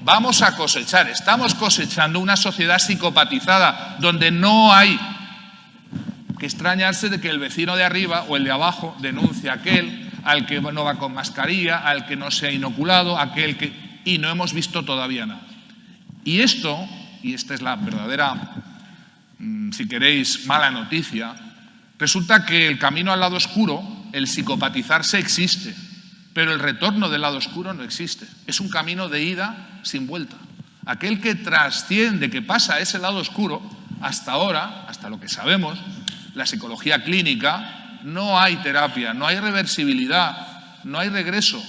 vamos a cosechar, estamos cosechando una sociedad psicopatizada donde no hay que extrañarse de que el vecino de arriba o el de abajo denuncia a aquel, al que no va con mascarilla, al que no se ha inoculado, aquel que... y no hemos visto todavía nada. Y esto, y esta es la verdadera, si queréis, mala noticia, resulta que el camino al lado oscuro, el psicopatizarse, existe, pero el retorno del lado oscuro no existe. Es un camino de ida sin vuelta. Aquel que trasciende, que pasa a ese lado oscuro, hasta ahora, hasta lo que sabemos, la psicología clínica, no hay terapia, no hay reversibilidad, no hay regreso.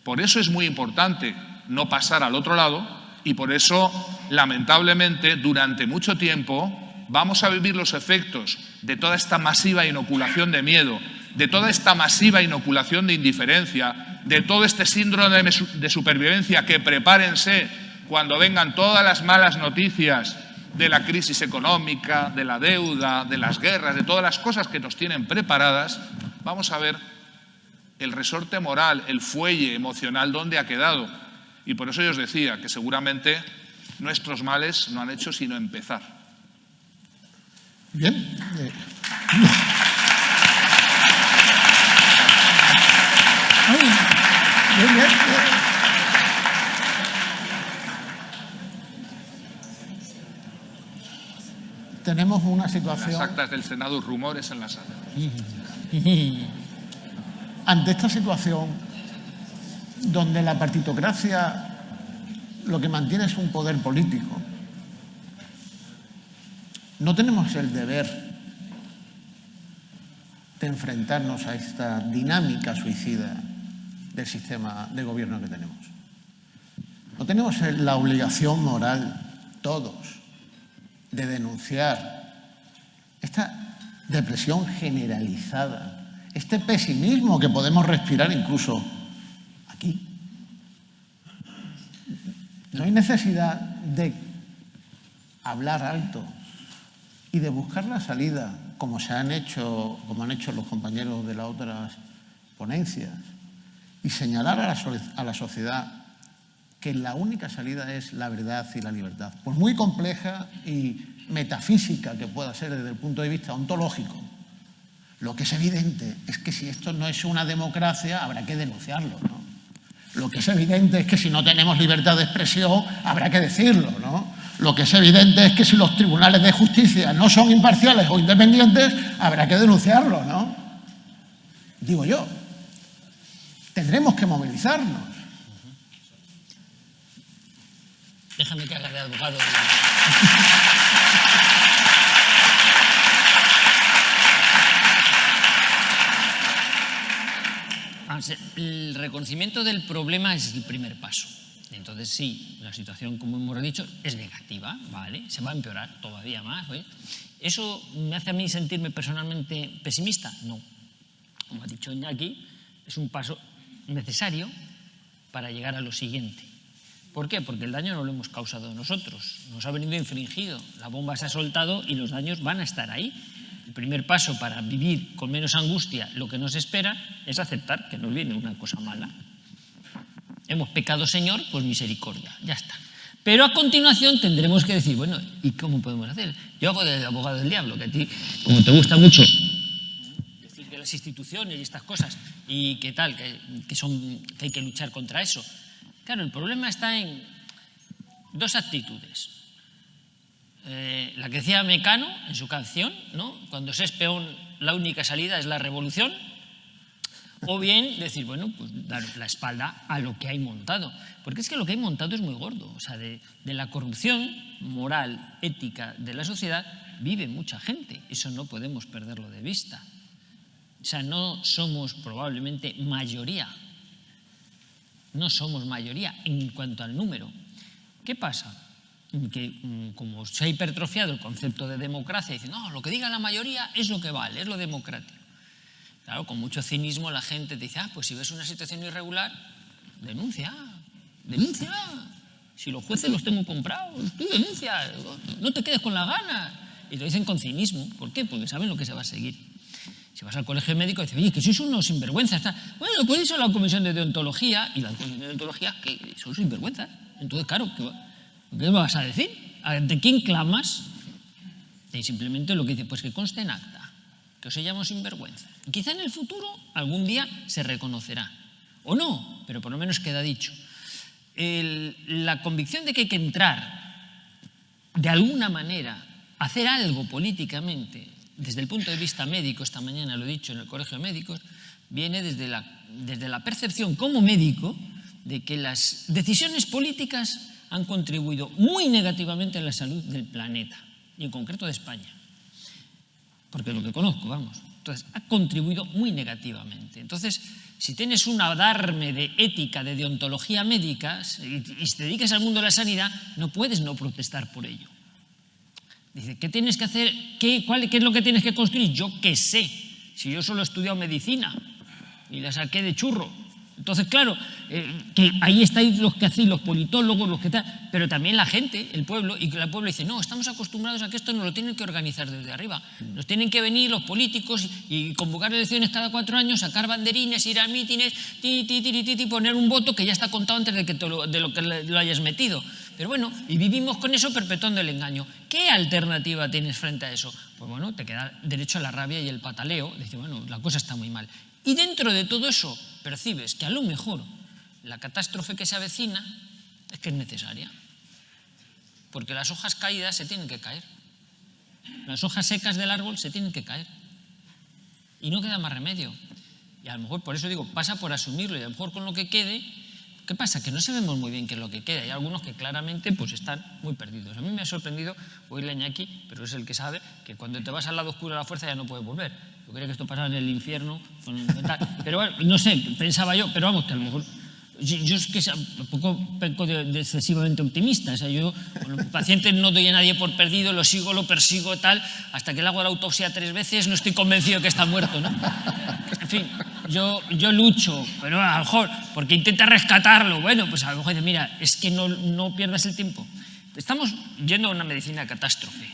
Por eso es muy importante no pasar al otro lado y por eso, lamentablemente, durante mucho tiempo vamos a vivir los efectos de toda esta masiva inoculación de miedo, de toda esta masiva inoculación de indiferencia, de todo este síndrome de supervivencia, que prepárense cuando vengan todas las malas noticias de la crisis económica, de la deuda, de las guerras, de todas las cosas que nos tienen preparadas. Vamos a ver el resorte moral, el fuelle emocional, dónde ha quedado. Y por eso yo os decía que seguramente nuestros males no han hecho sino empezar. Bien. Bien. Tenemos una situación... Las actas del Senado, rumores en la sala. Ante esta situación, donde la partitocracia lo que mantiene es un poder político, no tenemos el deber de enfrentarnos a esta dinámica suicida del sistema de gobierno que tenemos. No tenemos la obligación moral, todos, de denunciar esta depresión generalizada, este pesimismo que podemos respirar incluso aquí. No hay necesidad de hablar alto y de buscar la salida, como han hecho los compañeros de las otras ponencias, y señalar a la sociedad que la única salida es la verdad y la libertad, por muy compleja y metafísica que pueda ser desde el punto de vista ontológico. Lo que es evidente es que si esto no es una democracia, habrá que denunciarlo, ¿no? Lo que es evidente es que si no tenemos libertad de expresión, habrá que decirlo, ¿no? Lo que es evidente es que si los tribunales de justicia no son imparciales o independientes, habrá que denunciarlo, ¿no? Digo yo. Tendremos que movilizarnos. Déjame que haga de abogado. El reconocimiento del problema es el primer paso. Entonces, sí, la situación, como hemos dicho, es negativa, ¿vale? Se va a empeorar todavía más, ¿eh? ¿Eso me hace a mí sentirme personalmente pesimista? No. Como ha dicho Iñaki, es un paso necesario para llegar a lo siguiente. ¿Por qué? Porque el daño no lo hemos causado nosotros, nos ha venido infringido, la bomba se ha soltado y los daños van a estar ahí. El primer paso para vivir con menos angustia lo que nos espera es aceptar que nos viene una cosa mala. Hemos pecado, Señor, pues misericordia, ya está. Pero a continuación tendremos que decir, bueno, ¿y cómo podemos hacer? Yo hago de abogado del diablo, que a ti, como te gusta mucho decir que las instituciones y estas cosas, y que tal, que hay que luchar contra eso. Claro, el problema está en dos actitudes. La que decía Mecano en su canción, ¿no? Cuando se es peón, la única salida es la revolución. O bien decir, bueno, pues dar la espalda a lo que hay montado. Porque es que lo que hay montado es muy gordo. O sea, de la corrupción moral, ética de la sociedad vive mucha gente. Eso no podemos perderlo de vista. O sea, no somos probablemente mayoría. No somos mayoría en cuanto al número. ¿Qué pasa? Que como se ha hipertrofiado el concepto de democracia, dicen, no, lo que diga la mayoría es lo que vale, es lo democrático. Claro, con mucho cinismo la gente te dice, pues si ves una situación irregular, denuncia. Si los jueces los tengo comprados, tú denuncia, no te quedes con las ganas. Y lo dicen con cinismo. ¿Por qué? Porque saben lo que se va a seguir. Si vas al colegio médico y dices, oye, que sois unos sinvergüenzas. Bueno, pues ir a la comisión de deontología, y la comisión de deontología, que son sinvergüenzas. Entonces, claro, ¿qué me vas a decir? ¿Ante quién clamas? Y simplemente lo que dice, pues que conste en acta, que os llamo sinvergüenzas. Y quizá en el futuro, algún día, se reconocerá. O no, pero por lo menos queda dicho. La convicción de que hay que entrar, de alguna manera, a hacer algo políticamente, desde el punto de vista médico, esta mañana lo he dicho en el Colegio de Médicos, viene desde la percepción como médico de que las decisiones políticas han contribuido muy negativamente a la salud del planeta, y en concreto de España, porque es lo que conozco, vamos. Entonces, ha contribuido muy negativamente. Entonces, si tienes un adarme de ética, de deontología médica, y te dedicas al mundo de la sanidad, no puedes no protestar por ello. Dice, ¿qué tienes que hacer? ¿Qué es lo que tienes que construir? Yo qué sé, si yo solo he estudiado medicina y la saqué de churro. Entonces, claro, que ahí estáis los que hacéis, los politólogos, los que tal, pero también la gente, el pueblo, y que el pueblo dice, no, estamos acostumbrados a que esto nos lo tienen que organizar desde arriba. Nos tienen que venir los políticos y convocar elecciones cada 4 años, sacar banderines, ir a mítines, poner un voto que ya está contado antes de que lo hayas metido. Pero bueno, y vivimos con eso perpetuando el engaño. ¿Qué alternativa tienes frente a eso? Pues bueno, te queda derecho a la rabia y el pataleo. Dices, bueno, la cosa está muy mal. Y dentro de todo eso percibes que a lo mejor la catástrofe que se avecina es que es necesaria. Porque las hojas caídas se tienen que caer. Las hojas secas del árbol se tienen que caer. Y no queda más remedio. Y a lo mejor, por eso digo, pasa por asumirlo. Y a lo mejor con lo que quede, ¿qué pasa? Que no sabemos muy bien qué es lo que queda. Hay algunos que claramente pues, están muy perdidos. A mí me ha sorprendido oírle a Iñaki, pero es el que sabe, que cuando te vas al lado oscuro de la fuerza ya no puedes volver. Yo creía que esto pasaba en el infierno. Pero bueno, no sé, pensaba yo, pero vamos, que a lo mejor... Yo es que un poco peco de excesivamente optimista. O sea, yo con los pacientes no doy a nadie por perdido, lo sigo, lo persigo, tal, hasta que le hago la autopsia 3 veces, no estoy convencido de que está muerto, ¿no? En fin, yo lucho, pero a lo mejor, porque intenta rescatarlo. Bueno, pues a lo mejor dice, mira, es que no pierdas el tiempo. Estamos yendo a una medicina de catástrofe.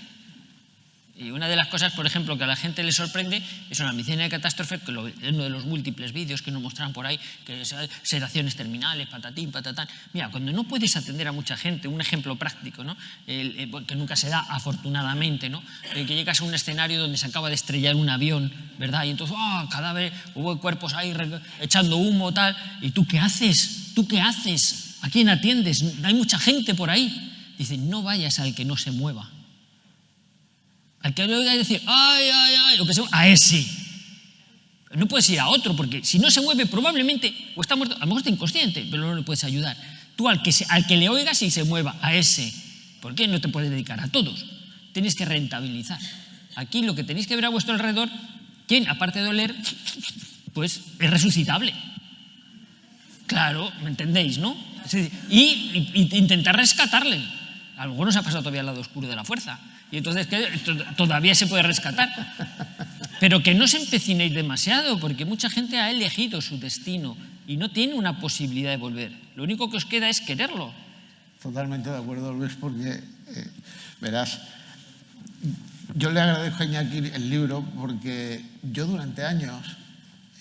Y una de las cosas, por ejemplo, que a la gente le sorprende es una medicina de catástrofe, que es uno de los múltiples vídeos que nos mostraron por ahí, que es sedaciones terminales, patatín, patatán. Mira, cuando no puedes atender a mucha gente, un ejemplo práctico, ¿no? Que nunca se da, afortunadamente, ¿no? Que llegas a un escenario donde se acaba de estrellar un avión, ¿verdad? Y entonces, cadáver, hubo cuerpos ahí echando humo, tal. ¿Y tú qué haces? ¿Tú qué haces? ¿A quién atiendes? Hay mucha gente por ahí. Dicen, no vayas al que no se mueva. Al que le oiga decir, ay, ay, ay, lo que sea, a ese. No puedes ir a otro, porque si no se mueve, probablemente, o está muerto, a lo mejor está inconsciente, pero no le puedes ayudar. Tú al que le oigas y se mueva, a ese. ¿Por qué no te puedes dedicar a todos? Tienes que rentabilizar. Aquí lo que tenéis que ver a vuestro alrededor, ¿quién, aparte de oler, pues es resucitable? Claro, ¿me entendéis, no? Y intentar rescatarle. A lo mejor nos ha pasado todavía al lado oscuro de la fuerza. Y entonces todavía se puede rescatar. Pero que no os empecinéis demasiado, porque mucha gente ha elegido su destino y no tiene una posibilidad de volver. Lo único que os queda es quererlo. Totalmente de acuerdo, Luis, porque, verás, yo le agradezco a Iñaki el libro porque yo durante años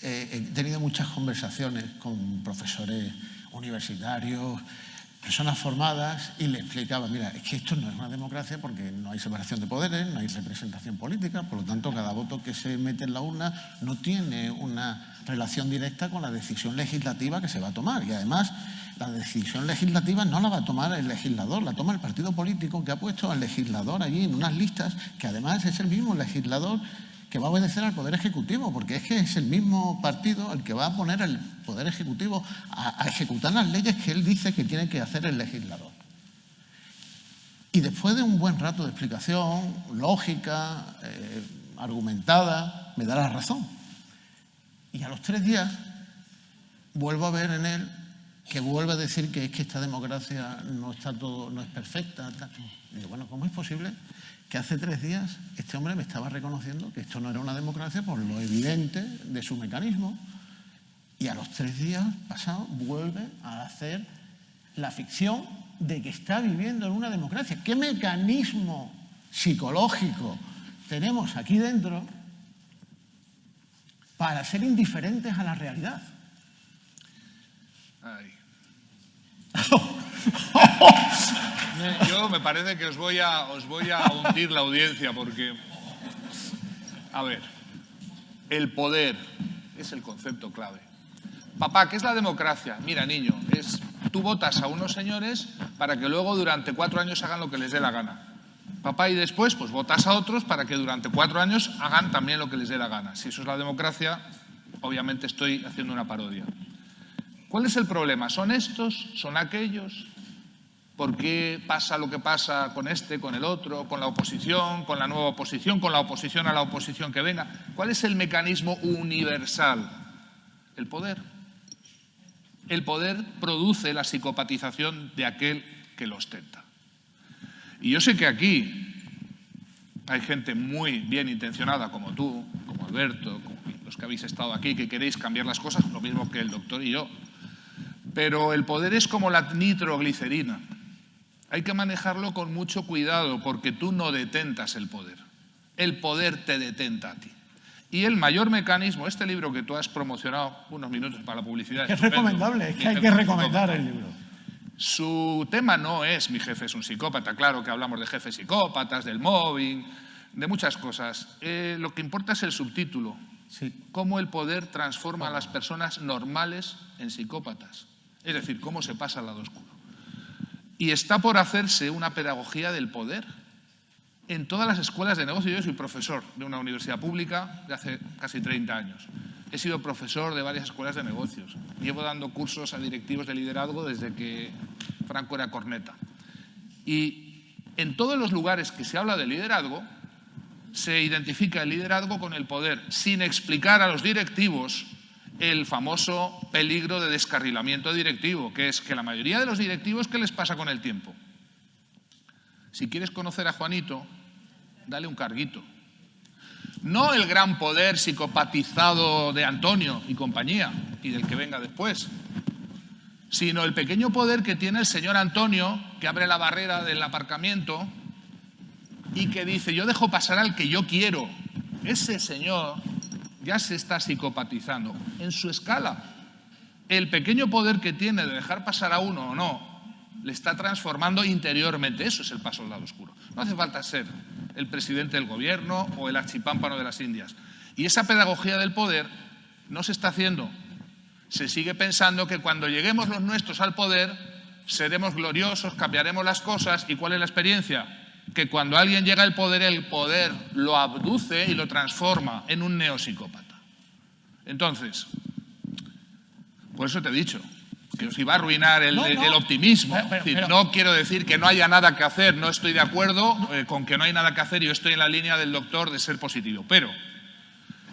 he tenido muchas conversaciones con profesores universitarios, personas formadas, y le explicaba, mira, es que esto no es una democracia porque no hay separación de poderes, no hay representación política, por lo tanto cada voto que se mete en la urna no tiene una relación directa con la decisión legislativa que se va a tomar. Y además la decisión legislativa no la va a tomar el legislador, la toma el partido político que ha puesto al legislador allí en unas listas, que además es el mismo legislador que va a obedecer al Poder Ejecutivo, porque es que es el mismo partido el que va a poner al Poder Ejecutivo a ejecutar las leyes que él dice que tiene que hacer el legislador. Y después de un buen rato de explicación, lógica, argumentada, me da la razón. Y a los 3 días vuelvo a ver en él que vuelve a decir que es que esta democracia no es perfecta. Tal. Y digo, bueno, ¿cómo es posible que hace 3 días este hombre me estaba reconociendo que esto no era una democracia por lo evidente de su mecanismo? Y a los 3 días pasados vuelve a hacer la ficción de que está viviendo en una democracia. ¿Qué mecanismo psicológico tenemos aquí dentro para ser indiferentes a la realidad. Ay. Yo me parece que os voy a hundir la audiencia porque, a ver, el poder es el concepto clave. Papá, ¿qué es la democracia? Mira, niño, tú votas a unos señores para que luego durante 4 años hagan lo que les dé la gana. Papá, y después pues votas a otros para que durante 4 años hagan también lo que les dé la gana. Si eso es la democracia, obviamente estoy haciendo una parodia. ¿Cuál es el problema? ¿Son estos? ¿Son aquellos? ¿Por qué pasa lo que pasa con este, con el otro, con la oposición, con la nueva oposición, con la oposición a la oposición que venga? ¿Cuál es el mecanismo universal? El poder. El poder produce la psicopatización de aquel que lo ostenta. Y yo sé que aquí hay gente muy bien intencionada como tú, como Alberto, como los que habéis estado aquí, que queréis cambiar las cosas, lo mismo que el doctor y yo. Pero el poder es como la nitroglicerina. Hay que manejarlo con mucho cuidado porque tú no detentas el poder. El poder te detenta a ti. Y el mayor mecanismo, este libro que tú has promocionado, unos minutos para la publicidad. Es recomendable, es que hay que recomendar el libro. Su tema no es mi jefe es un psicópata, claro que hablamos de jefes psicópatas, del mobbing, de muchas cosas. Lo que importa es el subtítulo. Sí. Cómo el poder transforma a las personas normales en psicópatas. Es decir, cómo se pasa al lado oscuro. Y está por hacerse una pedagogía del poder en todas las escuelas de negocio. Yo soy profesor de una universidad pública de hace casi 30 años. He sido profesor de varias escuelas de negocios. Llevo dando cursos a directivos de liderazgo desde que Franco era corneta. Y en todos los lugares que se habla de liderazgo, se identifica el liderazgo con el poder, sin explicar a los directivos el famoso peligro de descarrilamiento directivo, que es que la mayoría de los directivos, ¿qué les pasa con el tiempo? Si quieres conocer a Juanito, dale un carguito. No el gran poder psicopatizado de Antonio y compañía, y del que venga después, sino el pequeño poder que tiene el señor Antonio, que abre la barrera del aparcamiento y que dice, yo dejo pasar al que yo quiero. Ese señor ya se está psicopatizando en su escala. El pequeño poder que tiene de dejar pasar a uno o no, le está transformando interiormente. Eso es el paso al lado oscuro. No hace falta ser el presidente del gobierno o el archipámpano de las Indias. Y esa pedagogía del poder no se está haciendo. Se sigue pensando que cuando lleguemos los nuestros al poder, seremos gloriosos, cambiaremos las cosas. ¿Y cuál es la experiencia? Que cuando alguien llega al poder, el poder lo abduce y lo transforma en un neopsicópata. Entonces, por eso te he dicho que os iba a arruinar el optimismo. No quiero decir que no haya nada que hacer, no estoy de acuerdo con que no hay nada que hacer, yo estoy en la línea del doctor de ser positivo. Pero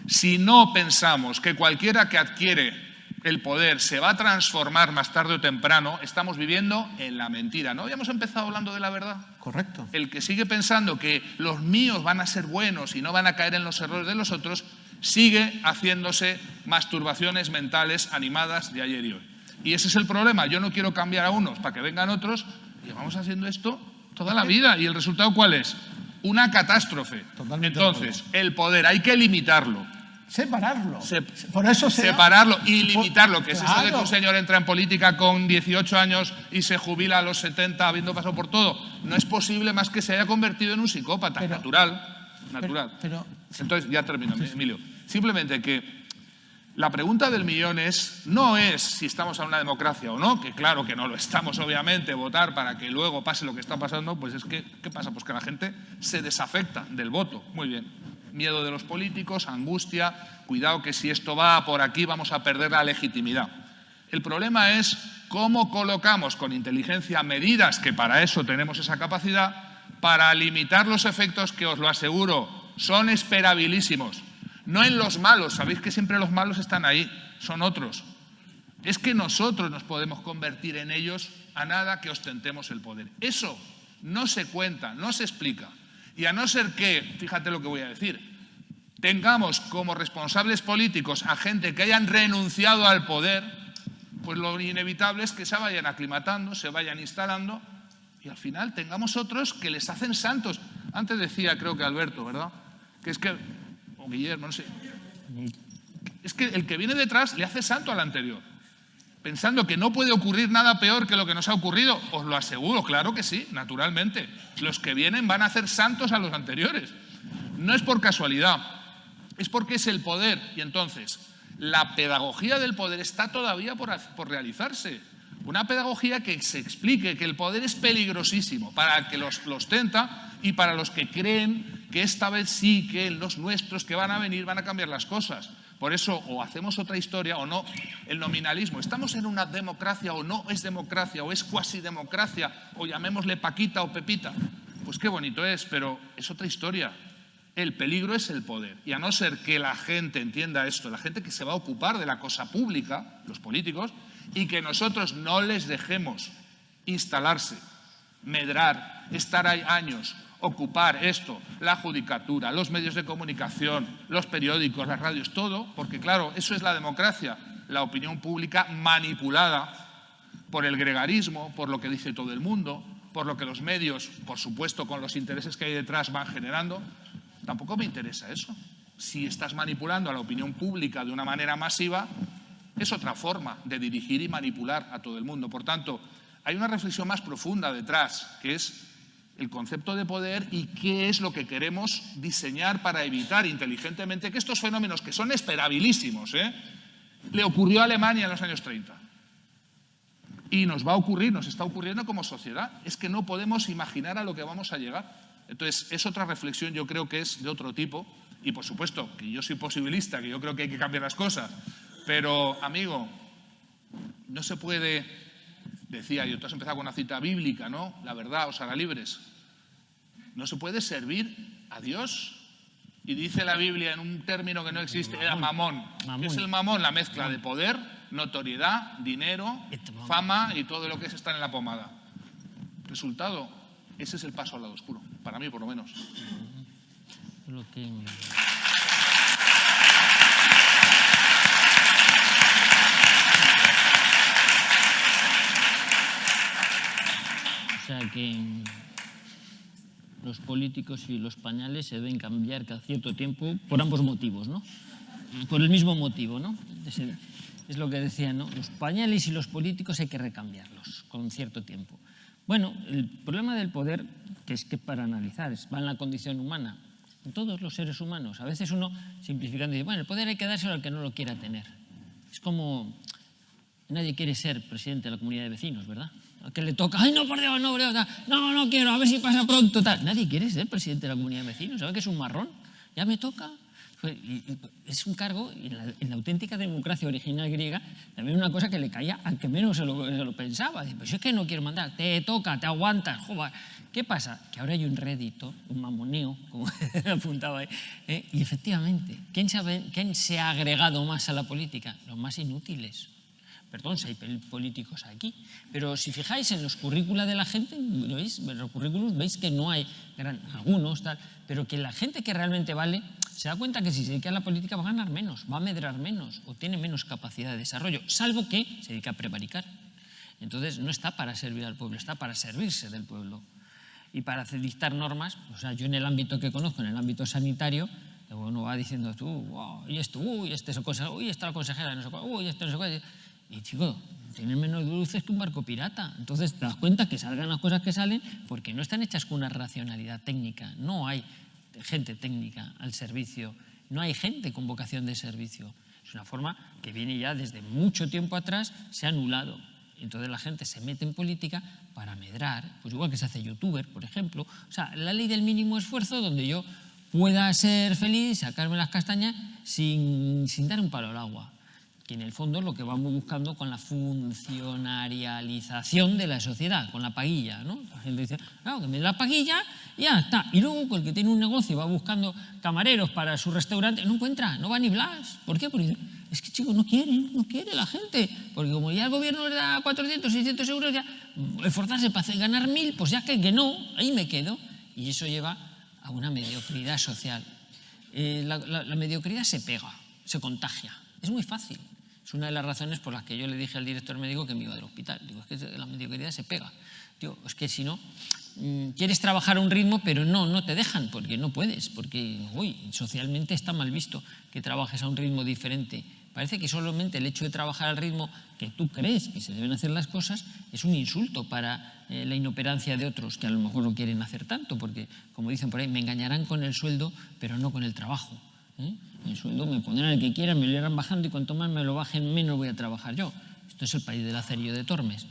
si no pensamos que cualquiera que adquiere el poder se va a transformar más tarde o temprano, estamos viviendo en la mentira. ¿No habíamos empezado hablando de la verdad? Correcto. El que sigue pensando que los míos van a ser buenos y no van a caer en los errores de los otros, sigue haciéndose masturbaciones mentales animadas de ayer y hoy. Y ese es el problema. Yo no quiero cambiar a unos para que vengan otros. Llevamos haciendo esto toda la vida. ¿Y el resultado cuál es? Una catástrofe. Totalmente. Entonces, el poder hay que limitarlo. Separarlo. Por eso separarlo y limitarlo. Que es eso de que un señor entra en política con 18 años y se jubila a los 70 habiendo pasado por todo. No es posible más que se haya convertido en un psicópata. Natural. Entonces, ya termino, Emilio. Simplemente que la pregunta del millón no es si estamos en una democracia o no, que claro que no lo estamos, obviamente, votar para que luego pase lo que está pasando, pues es que, ¿qué pasa? Pues que la gente se desafecta del voto. Muy bien. Miedo de los políticos, angustia, cuidado que si esto va por aquí vamos a perder la legitimidad. El problema es cómo colocamos con inteligencia medidas, que para eso tenemos esa capacidad, para limitar los efectos que, os lo aseguro, son esperabilísimos. No en los malos, sabéis que siempre los malos están ahí, son otros. Es que nosotros nos podemos convertir en ellos a nada que ostentemos el poder. Eso no se cuenta, no se explica. Y a no ser que, fíjate lo que voy a decir, tengamos como responsables políticos a gente que hayan renunciado al poder, pues lo inevitable es que se vayan aclimatando, se vayan instalando Y al final tengamos otros que les hacen santos. Antes decía, creo que Alberto, ¿verdad? Que es que, o Guillermo, no sé. Es que el que viene detrás le hace santo al anterior, pensando que no puede ocurrir nada peor que lo que nos ha ocurrido. Os lo aseguro, claro que sí, naturalmente. Los que vienen van a hacer santos a los anteriores. No es por casualidad, es porque es el poder. Y entonces, la pedagogía del poder está todavía por realizarse. Una pedagogía que se explique que el poder es peligrosísimo para el que los ostenta y para los que creen que esta vez sí, que los nuestros que van a venir van a cambiar las cosas. Por eso, o hacemos otra historia o no. El nominalismo, ¿estamos en una democracia o no es democracia, o es cuasi democracia, o llamémosle Paquita o Pepita? Pues qué bonito es, pero es otra historia. El peligro es el poder. Y a no ser que la gente entienda esto, la gente que se va a ocupar de la cosa pública, los políticos, y que nosotros no les dejemos instalarse, medrar, estar ahí años, ocupar esto, la judicatura, los medios de comunicación, los periódicos, las radios, todo, porque claro, eso es la democracia, la opinión pública manipulada por el gregarismo, por lo que dice todo el mundo, por lo que los medios, por supuesto, con los intereses que hay detrás van generando. Tampoco me interesa eso. Si estás manipulando a la opinión pública de una manera masiva, es otra forma de dirigir y manipular a todo el mundo. Por tanto, hay una reflexión más profunda detrás, que es el concepto de poder y qué es lo que queremos diseñar para evitar inteligentemente que estos fenómenos, que son esperabilísimos, le ocurrió a Alemania en los años 30. Y nos va a ocurrir, nos está ocurriendo como sociedad. Es que no podemos imaginar a lo que vamos a llegar. Entonces, es otra reflexión, yo creo que es de otro tipo. Y, por supuesto, que yo soy posibilista, que yo creo que hay que cambiar las cosas. Pero, amigo, no se puede, decía yo, tú has empezado con una cita bíblica, ¿no? La verdad os hará libres. No se puede servir a Dios. Y dice la Biblia en un término que no existe, era mamón. ¿Qué es el mamón? La mezcla de poder, notoriedad, dinero, fama y todo lo que es estar en la pomada. Resultado, ese es el paso al lado oscuro, para mí por lo menos. O sea que los políticos y los pañales se deben cambiar cada cierto tiempo por ambos motivos, ¿no? Por el mismo motivo, ¿no? Es lo que decían, ¿no? Los pañales y los políticos hay que recambiarlos con cierto tiempo. Bueno, el problema del poder, que es que para analizar, va en la condición humana, en todos los seres humanos. A veces uno, simplificando, dice, bueno, el poder hay que dárselo al que no lo quiera tener. Es como, nadie quiere ser presidente de la comunidad de vecinos, ¿verdad? A que le toca, ay, no, por Dios, no, no quiero, a ver si pasa pronto, tal. Nadie quiere ser presidente de la comunidad de vecinos, ¿sabe que es un marrón? Ya me toca. Es un cargo, en la auténtica democracia original griega, también una cosa que le caía al que menos se lo pensaba. Dice, pues es que no quiero mandar, te toca, te aguantas, joder. ¿Qué pasa? Que ahora hay un rédito, un mamoneo, como apuntaba ahí, y efectivamente, ¿quién se ha agregado más a la política? Los más inútiles. Perdón si hay políticos aquí, pero si fijáis en los currícula de la gente, ¿veis? En los currículos veis que no hay algunos, tal, pero que la gente que realmente vale se da cuenta que si se dedica a la política va a ganar menos, va a medrar menos o tiene menos capacidad de desarrollo, salvo que se dedica a prevaricar. Entonces no está para servir al pueblo, está para servirse del pueblo. Y para dictar normas, o sea, yo en el ámbito que conozco, en el ámbito sanitario, uno va diciendo tú, wow, y esto, uy, esta la consejera, no sé cuál, uy, esto no sé cuál. Y chico, tienen menos luces que un barco pirata. Entonces te das cuenta que salgan las cosas que salen porque no están hechas con una racionalidad técnica. No hay gente técnica al servicio, no hay gente con vocación de servicio. Es una forma que viene ya desde mucho tiempo atrás, se ha anulado. Entonces la gente se mete en política para medrar, pues igual que se hace youtuber, por ejemplo. O sea, la ley del mínimo esfuerzo donde yo pueda ser feliz, sacarme las castañas sin dar un palo al agua. Que en el fondo es lo que vamos buscando con la funcionarialización de la sociedad, con la paguilla, ¿no? La gente dice, claro, que me dé la paguilla y ya está. Y luego el que tiene un negocio va buscando camareros para su restaurante, no encuentra, no va ni Blas. ¿Por qué? Porque es que, chicos, no quiere la gente. Porque como ya el gobierno le da 400, 600 euros, ya esforzarse para ganar 1000, pues ya que no, ahí me quedo. Y eso lleva a una mediocridad social. La mediocridad se pega, se contagia. Es muy fácil. Es una de las razones por las que yo le dije al director médico que me iba del hospital. Digo, es que la mediocridad se pega. Tío, es que si no, quieres trabajar a un ritmo, pero no te dejan, porque no puedes, porque socialmente está mal visto que trabajes a un ritmo diferente. Parece que solamente el hecho de trabajar al ritmo que tú crees que se deben hacer las cosas es un insulto para la inoperancia de otros que a lo mejor no quieren hacer tanto, porque, como dicen por ahí, me engañarán con el sueldo, pero no con el trabajo. El sueldo me pondrán el que quieran, me lo irán bajando y cuanto más me lo bajen, menos voy a trabajar yo. Esto es el país del Lazarillo de Tormes.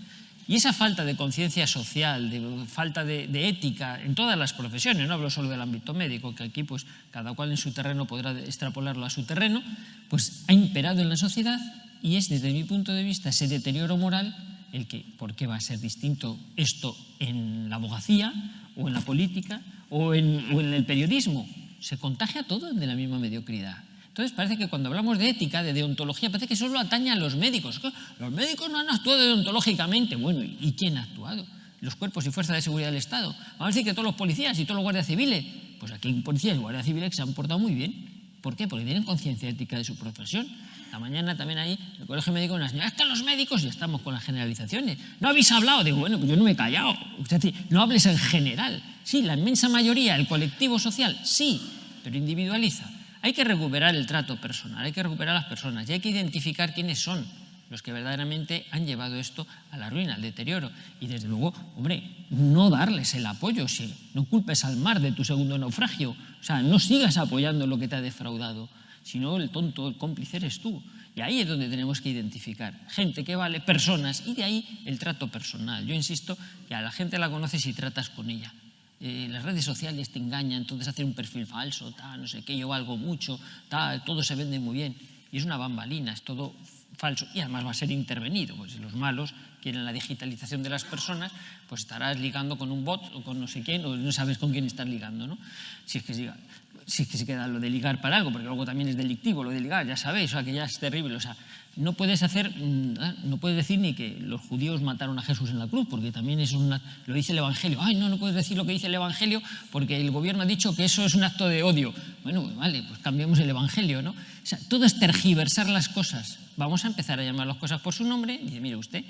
Y esa falta de conciencia social, de falta de ética en todas las profesiones, no hablo solo del ámbito médico, que aquí pues cada cual en su terreno podrá extrapolarlo a su terreno, pues ha imperado en la sociedad y es desde mi punto de vista ese deterioro moral el que, ¿por qué va a ser distinto esto en la abogacía o en la política o en el periodismo? Se contagia todo de la misma mediocridad. Entonces parece que cuando hablamos de ética, de deontología, parece que solo atañe a los médicos. Los médicos no han actuado deontológicamente. Bueno, ¿y quién ha actuado? Los cuerpos y fuerzas de seguridad del Estado. Vamos a decir que todos los policías y todos los guardias civiles, pues aquí hay policías y guardias civiles que se han portado muy bien. ¿Por qué? Porque tienen conciencia ética de su profesión. La mañana también ahí, en el colegio médico, una señora, es que los médicos, ya estamos con las generalizaciones. ¿No habéis hablado? Digo, bueno, pues yo no me he callado. Usted dice, no hables en general. Sí, la inmensa mayoría, el colectivo social, sí, pero individualiza. Hay que recuperar el trato personal, hay que recuperar a las personas y hay que identificar quiénes son los que verdaderamente han llevado esto a la ruina, al deterioro. Y desde luego, hombre, no darles el apoyo, si no culpes al mar de tu segundo naufragio, o sea, no sigas apoyando lo que te ha defraudado, sino el tonto, el cómplice eres tú. Y ahí es donde tenemos que identificar gente que vale, personas, y de ahí el trato personal. Yo insisto que a la gente la conoces si tratas con ella. Las redes sociales te engañan, entonces hacer un perfil falso, tal, no sé qué, yo valgo mucho, tal, todo se vende muy bien. Y es una bambalina, es todo falso. Y además va a ser intervenido, pues si los malos quieren la digitalización de las personas, pues estarás ligando con un bot o con no sé quién, o no sabes con quién estás ligando, ¿no? Si es que se queda lo de ligar para algo, porque luego también es delictivo lo de ligar, ya sabéis, o sea, que ya es terrible, o sea, no puedes decir ni que los judíos mataron a Jesús en la cruz, porque también es lo dice el Evangelio. Ay, no puedes decir lo que dice el Evangelio porque el gobierno ha dicho que eso es un acto de odio. Bueno, pues vale, pues cambiamos el Evangelio, ¿no? O sea, todo es tergiversar las cosas. Vamos a empezar a llamar las cosas por su nombre y dice, mire usted,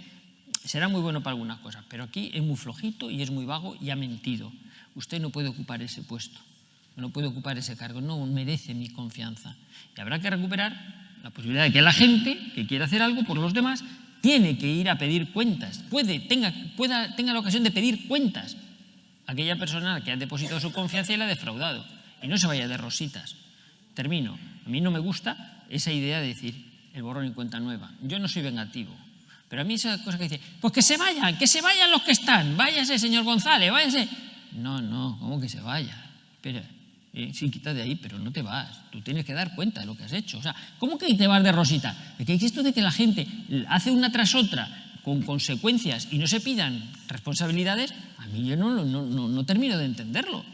será muy bueno para algunas cosas, pero aquí es muy flojito y es muy vago y ha mentido. Usted no puede ocupar ese puesto, no puede ocupar ese cargo, no merece mi confianza. Y habrá que recuperar la posibilidad de que la gente que quiera hacer algo por los demás tiene que ir a pedir cuentas, tenga la ocasión de pedir cuentas a aquella persona que ha depositado su confianza y la ha defraudado. Y no se vaya de rositas. Termino. A mí no me gusta esa idea de decir el borrón y cuenta nueva. Yo no soy vengativo. Pero a mí esa cosa que dice, pues que se vayan los que están, váyase, señor González, váyase. No, ¿cómo que se vaya? Espera. Sí, quita de ahí, pero no te vas. Tú tienes que dar cuenta de lo que has hecho. O sea, ¿cómo que te vas de rosita? ¿Qué es esto de que la gente hace una tras otra con consecuencias y no se pidan responsabilidades? A mí yo no termino de entenderlo.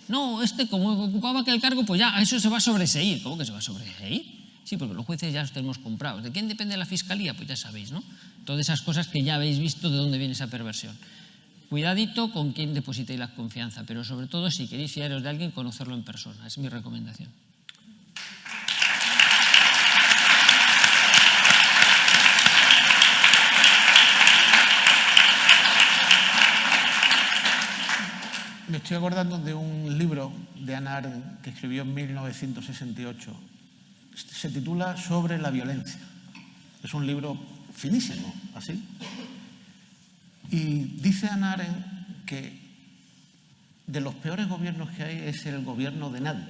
No, como ocupaba aquel cargo, pues ya, eso se va a sobreseír. ¿Cómo que se va a sobreseír? Sí, porque los jueces ya los tenemos comprados. ¿De quién depende la fiscalía? Pues ya sabéis, ¿no? Todas esas cosas que ya habéis visto de dónde viene esa perversión. Cuidadito con quién depositéis la confianza, pero sobre todo, si queréis fiaros de alguien, conocerlo en persona. Es mi recomendación. Me estoy acordando de un libro de Hannah Arendt que escribió en 1968. Se titula Sobre la violencia. Es un libro finísimo, así. Y dice Hannah Arendt que de los peores gobiernos que hay es el gobierno de nadie,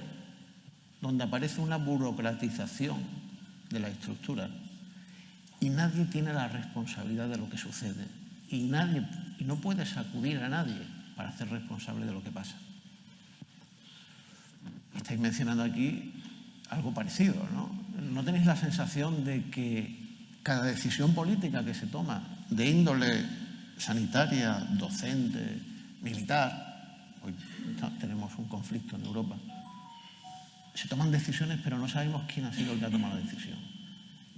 donde aparece una burocratización de la estructura y nadie tiene la responsabilidad de lo que sucede y no puedes acudir a nadie para hacer responsable de lo que pasa. Estáis mencionando aquí algo parecido, ¿no? ¿No tenéis la sensación de que cada decisión política que se toma de índole sanitaria, docente, militar, hoy tenemos un conflicto en Europa, se toman decisiones pero no sabemos quién ha sido el que ha tomado la decisión?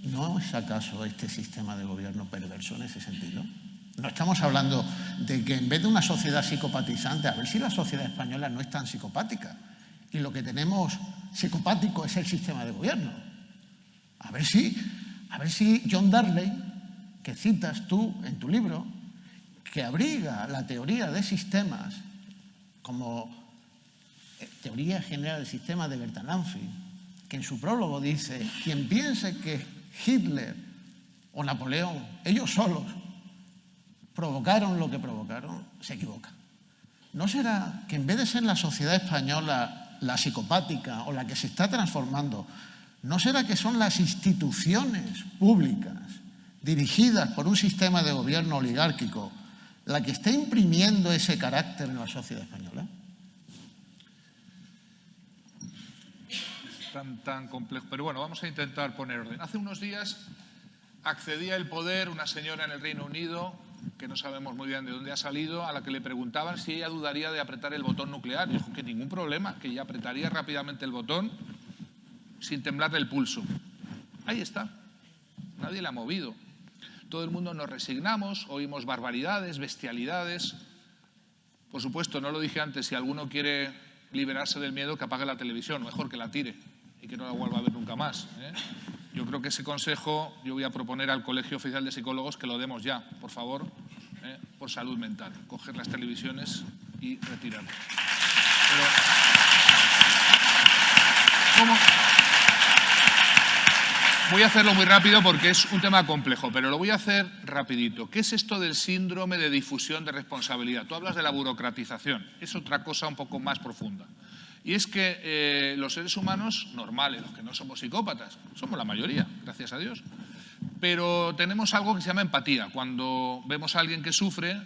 ¿No es acaso este sistema de gobierno perverso en ese sentido? No estamos hablando de que en vez de una sociedad psicopatizante, a ver si la sociedad española no es tan psicopática y lo que tenemos psicopático es el sistema de gobierno. A ver si John Darley, que citas tú en tu libro, que abriga la teoría de sistemas como teoría general del sistema de Bertalanffy, que en su prólogo dice: quien piense que Hitler o Napoleón, ellos solos, provocaron lo que provocaron, se equivoca. ¿No será que en vez de ser la sociedad española la psicopática o la que se está transformando, no será que son las instituciones públicas dirigidas por un sistema de gobierno oligárquico la que está imprimiendo ese carácter en la sociedad española? Tan complejo. Pero bueno, vamos a intentar poner orden. Hace unos días accedía al poder una señora en el Reino Unido, que no sabemos muy bien de dónde ha salido, a la que le preguntaban si ella dudaría de apretar el botón nuclear. Y dijo que ningún problema, que ella apretaría rápidamente el botón sin temblarle el pulso. Ahí está. Nadie la ha movido. Todo el mundo nos resignamos, oímos barbaridades, bestialidades. Por supuesto, no lo dije antes, si alguno quiere liberarse del miedo, que apague la televisión, mejor que la tire y que no la vuelva a ver nunca más, ¿eh? Yo creo que ese consejo yo voy a proponer al Colegio Oficial de Psicólogos que lo demos ya, por favor, por salud mental. Coger las televisiones y retirarlas. Pero, ¿cómo? Voy a hacerlo muy rápido porque es un tema complejo, pero lo voy a hacer rapidito. ¿Qué es esto del síndrome de difusión de responsabilidad? Tú hablas de la burocratización, es otra cosa un poco más profunda. Y es que los seres humanos normales, los que no somos psicópatas, somos la mayoría, gracias a Dios, pero tenemos algo que se llama empatía. Cuando vemos a alguien que sufre,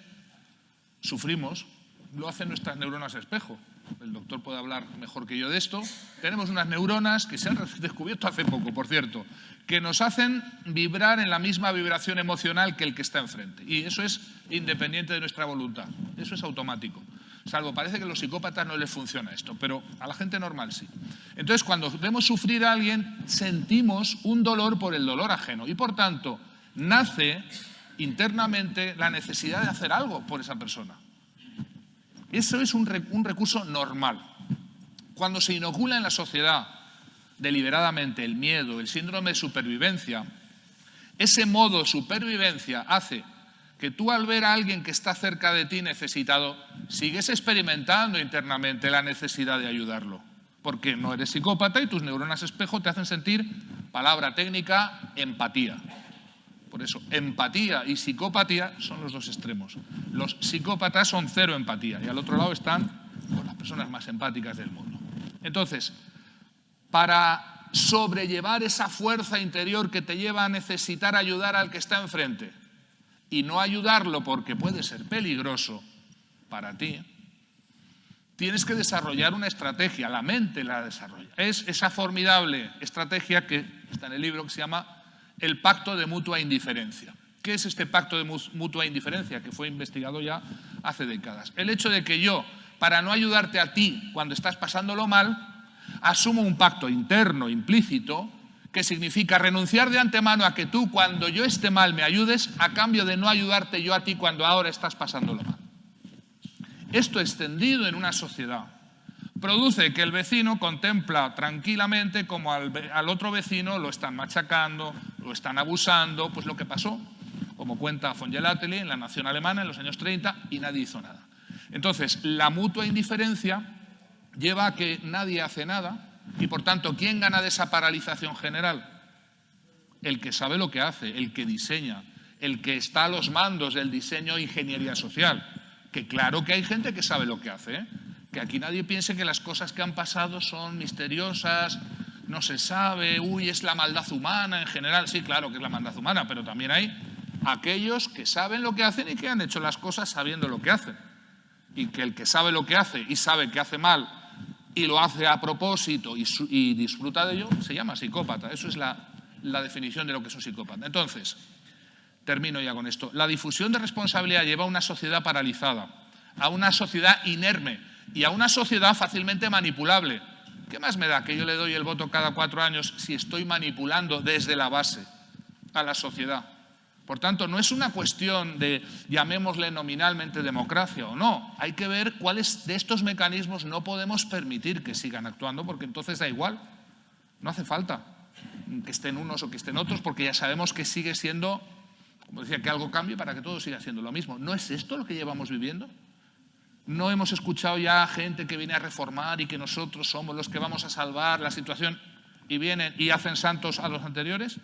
sufrimos, lo hacen nuestras neuronas espejo. El doctor puede hablar mejor que yo de esto. Tenemos unas neuronas que se han descubierto hace poco, por cierto, que nos hacen vibrar en la misma vibración emocional que el que está enfrente. Y eso es independiente de nuestra voluntad. Eso es automático. Salvo parece que a los psicópatas no les funciona esto, pero a la gente normal sí. Entonces, cuando vemos sufrir a alguien, sentimos un dolor por el dolor ajeno. Y por tanto, nace internamente la necesidad de hacer algo por esa persona. Eso es un recurso normal. Cuando se inocula en la sociedad deliberadamente el miedo, el síndrome de supervivencia, ese modo de supervivencia hace que tú, al ver a alguien que está cerca de ti necesitado, sigues experimentando internamente la necesidad de ayudarlo, porque no eres psicópata y tus neuronas espejo te hacen sentir, palabra técnica, empatía. Por eso, empatía y psicopatía son los dos extremos. Los psicópatas son cero empatía y al otro lado están las personas más empáticas del mundo. Entonces, para sobrellevar esa fuerza interior que te lleva a necesitar ayudar al que está enfrente y no ayudarlo porque puede ser peligroso para ti, tienes que desarrollar una estrategia. La mente la desarrolla. Es esa formidable estrategia que está en el libro, que se llama el pacto de mutua indiferencia. ¿Qué es este pacto de mutua indiferencia? Que fue investigado ya hace décadas. El hecho de que yo, para no ayudarte a ti cuando estás pasándolo mal, asumo un pacto interno, implícito, que significa renunciar de antemano a que tú, cuando yo esté mal, me ayudes, a cambio de no ayudarte yo a ti cuando ahora estás pasándolo mal. Esto extendido en una sociedad produce que el vecino contempla tranquilamente como al otro vecino lo están machacando, lo están abusando, pues lo que pasó, como cuenta von Gelateli en La Nación Alemana en los años 30, y nadie hizo nada. Entonces, la mutua indiferencia lleva a que nadie hace nada y, por tanto, ¿quién gana de esa paralización general? El que sabe lo que hace, el que diseña, el que está a los mandos del diseño e ingeniería social. Que claro que hay gente que sabe lo que hace, ¿eh? Que aquí nadie piense que las cosas que han pasado son misteriosas, no se sabe, uy, es la maldad humana en general. Sí, claro que es la maldad humana, pero también hay aquellos que saben lo que hacen y que han hecho las cosas sabiendo lo que hacen. Y que el que sabe lo que hace y sabe que hace mal y lo hace a propósito y disfruta de ello, se llama psicópata. Eso es la definición de lo que es un psicópata. Entonces, termino ya con esto. La difusión de responsabilidad lleva a una sociedad paralizada, a una sociedad inerme y a una sociedad fácilmente manipulable. ¿Qué más me da que yo le doy el voto cada 4 años si estoy manipulando desde la base a la sociedad? Por tanto, no es una cuestión de, llamémosle nominalmente, democracia o no. Hay que ver cuáles de estos mecanismos no podemos permitir que sigan actuando, porque entonces da igual. No hace falta que estén unos o que estén otros, porque ya sabemos que sigue siendo como decía, que algo cambie para que todo siga siendo lo mismo. ¿No es esto lo que llevamos viviendo? ¿No hemos escuchado ya gente que viene a reformar y que nosotros somos los que vamos a salvar la situación y vienen y hacen santos a los anteriores?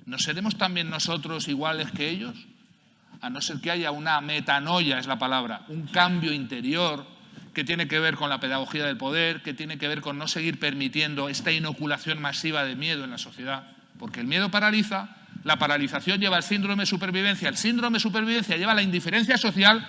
¿No seremos también nosotros iguales que ellos? A no ser que haya una metanoia, es la palabra, un cambio interior que tiene que ver con la pedagogía del poder, que tiene que ver con no seguir permitiendo esta inoculación masiva de miedo en la sociedad. Porque el miedo paraliza, la paralización lleva al síndrome de supervivencia, el síndrome de supervivencia lleva a la indiferencia social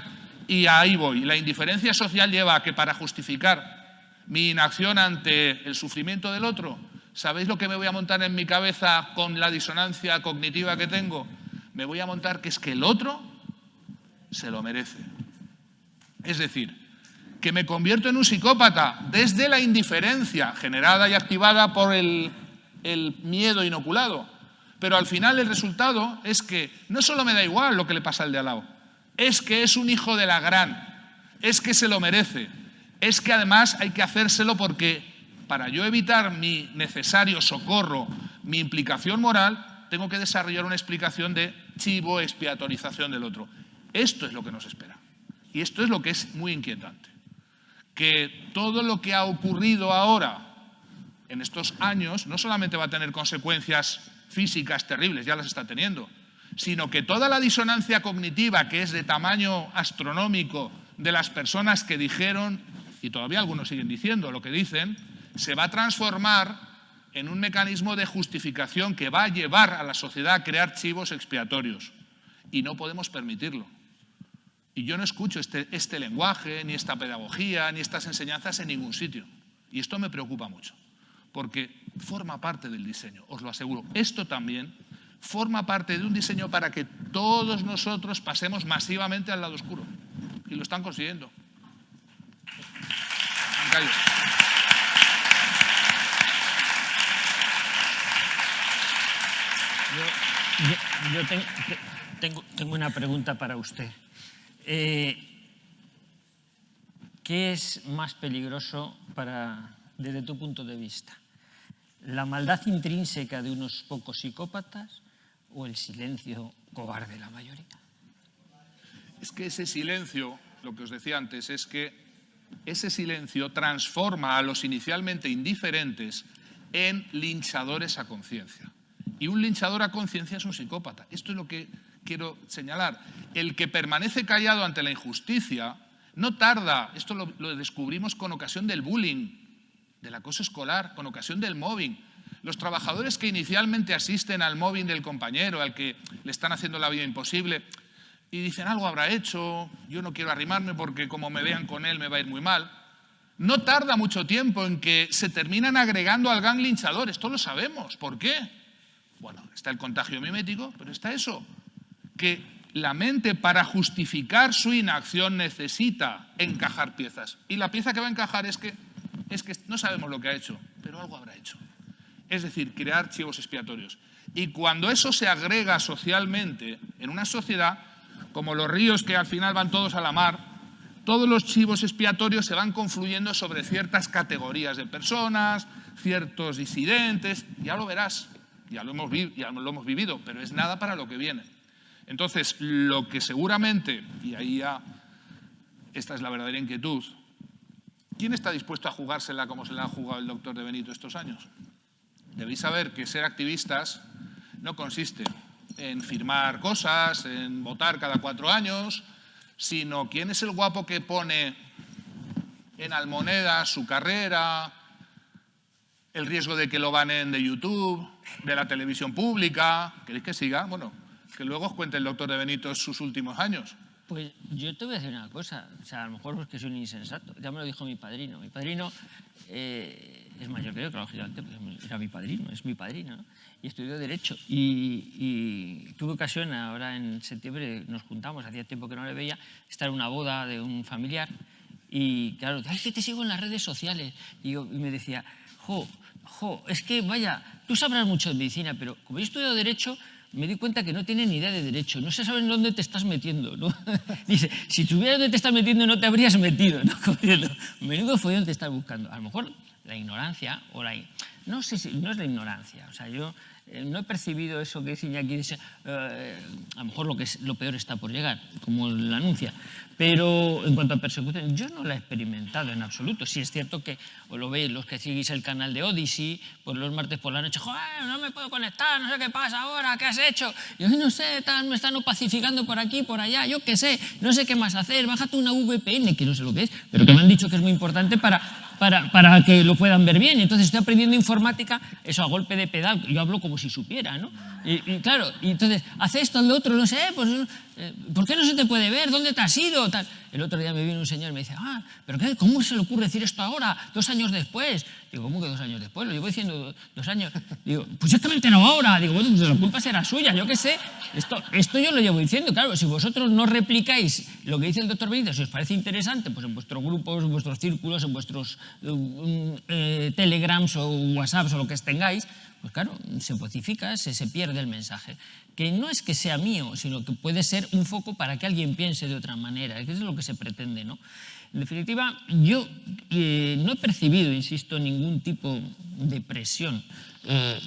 y ahí voy. La indiferencia social lleva a que para justificar mi inacción ante el sufrimiento del otro, ¿sabéis lo que me voy a montar en mi cabeza con la disonancia cognitiva que tengo? Me voy a montar que es que el otro se lo merece. Es decir, que me convierto en un psicópata desde la indiferencia generada y activada por el miedo inoculado. Pero al final el resultado es que no solo me da igual lo que le pasa al de al lado, es que es un hijo de la gran, es que se lo merece, es que además hay que hacérselo porque para yo evitar mi necesario socorro, mi implicación moral, tengo que desarrollar una explicación de chivo expiatorización del otro. Esto es lo que nos espera. Y esto es lo que es muy inquietante. Que todo lo que ha ocurrido ahora, en estos años, no solamente va a tener consecuencias físicas terribles, ya las está teniendo, sino que toda la disonancia cognitiva que es de tamaño astronómico de las personas que dijeron, y todavía algunos siguen diciendo lo que dicen, se va a transformar en un mecanismo de justificación que va a llevar a la sociedad a crear chivos expiatorios. Y no podemos permitirlo. Y yo no escucho este lenguaje, ni esta pedagogía, ni estas enseñanzas en ningún sitio. Y esto me preocupa mucho, porque forma parte del diseño, os lo aseguro. Esto también forma parte de un diseño para que todos nosotros pasemos masivamente al lado oscuro. Y lo están consiguiendo. Yo tengo una pregunta para usted. ¿Qué es más peligroso desde tu punto de vista? ¿La maldad intrínseca de unos pocos psicópatas o el silencio cobarde de la mayoría? Es que ese silencio, lo que os decía antes, es que ese silencio transforma a los inicialmente indiferentes en linchadores a conciencia. Y un linchador a conciencia es un psicópata. Esto es lo que quiero señalar. El que permanece callado ante la injusticia no tarda, esto lo descubrimos con ocasión del bullying, del acoso escolar, con ocasión del mobbing. Los trabajadores que inicialmente asisten al mobbing del compañero, al que le están haciendo la vida imposible, y dicen algo habrá hecho, yo no quiero arrimarme porque como me vean con él me va a ir muy mal. No tarda mucho tiempo en que se terminan agregando al gang linchador. Esto lo sabemos. ¿Por qué? Bueno, está el contagio mimético, pero está eso, que la mente para justificar su inacción necesita encajar piezas. Y la pieza que va a encajar es que no sabemos lo que ha hecho, pero algo habrá hecho. Es decir, crear chivos expiatorios. Y cuando eso se agrega socialmente en una sociedad, como los ríos que al final van todos a la mar, todos los chivos expiatorios se van confluyendo sobre ciertas categorías de personas, ciertos disidentes, ya lo verás. Ya lo hemos vivido, pero es nada para lo que viene. Entonces, lo que seguramente, y ahí ya esta es la verdadera inquietud, ¿quién está dispuesto a jugársela como se la ha jugado el doctor de Benito estos años? Debéis saber que ser activistas no consiste en firmar cosas, en votar cada 4 años, sino quién es el guapo que pone en almoneda su carrera, el riesgo de que lo banen de YouTube, de la televisión pública. ¿Queréis que siga? Bueno, que luego os cuente el doctor de Benito sus últimos años. Pues yo te voy a decir una cosa, o sea, a lo mejor es que soy un insensato. Ya me lo dijo mi padrino. Mi padrino es mayor que yo, lógicamente, pues era mi padrino, es mi padrino, ¿no? Y estudió Derecho. Y tuve ocasión, ahora en septiembre nos juntamos, hacía tiempo que no le veía, estar en una boda de un familiar. Y claro, ay, que te sigo en las redes sociales. Y me decía, es que vaya, tú sabrás mucho de medicina, pero como he estudiado Derecho, me di cuenta que no tienes ni idea de Derecho, no se sabe en dónde te estás metiendo, ¿no? Dice, si supieras dónde te estás metiendo no te habrías metido, ¿no? Menudo follón te estás buscando. A lo mejor la ignorancia o no sé si no es la ignorancia, o sea, yo no he percibido eso que dice Iñaki, a lo mejor lo peor está por llegar, como lo anuncia, pero en cuanto a persecución, yo no la he experimentado en absoluto. Sí es cierto que, os lo veis, los que seguís el canal de Odyssey, pues los martes por la noche, joder, no me puedo conectar, no sé qué pasa ahora, ¿qué has hecho? Yo no sé, me están pacificando por aquí, por allá, yo qué sé, no sé qué más hacer, bájate una VPN, que no sé lo que es, pero que me han dicho que es muy importante para que lo puedan ver bien. Entonces estoy aprendiendo informática, eso a golpe de pedal, yo hablo como si supiera, ¿no? Y claro, y entonces, hace esto, haz lo otro, no sé, pues, ¿por qué no se te puede ver? ¿Dónde te has ido? Tal. El otro día me viene un señor y me dice, ¿pero qué? ¿Cómo se le ocurre decir esto ahora, 2 años después? Digo, ¿cómo que 2 años después? Lo llevo diciendo 2 años. Digo, pues es que me he enterado ahora. Digo, bueno, pues la culpa será suya, yo qué sé. Esto yo lo llevo diciendo, claro, si vosotros no replicáis lo que dice el doctor Benito, si os parece interesante, pues en vuestros grupos, en vuestros círculos, en vuestros telegrams o whatsapps o lo que tengáis, pues claro, se pocifica, se pierde el mensaje. Que no es que sea mío, sino que puede ser un foco para que alguien piense de otra manera, que es lo que se pretende, ¿no? En definitiva, yo no he percibido, insisto, ningún tipo de presión,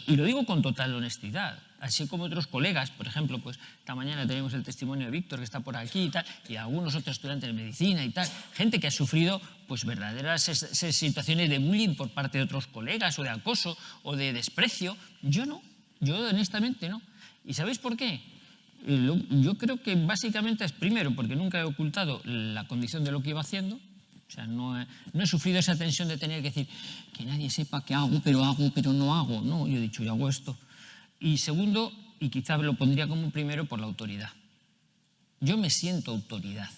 y lo digo con total honestidad. Así como otros colegas, por ejemplo, pues esta mañana tenemos el testimonio de Víctor, que está por aquí y tal, y algunos otros estudiantes de medicina y tal, gente que ha sufrido pues verdaderas situaciones de bullying por parte de otros colegas, o de acoso, o de desprecio. Yo no, yo honestamente no. ¿Y sabéis por qué? Yo creo que básicamente es, primero, porque nunca he ocultado la condición de lo que iba haciendo. O sea, no he sufrido esa tensión de tener que decir que nadie sepa que hago, pero no hago. No, yo he dicho, yo hago esto. Y segundo, y quizá lo pondría como primero, por la autoridad. Yo me siento autoridad.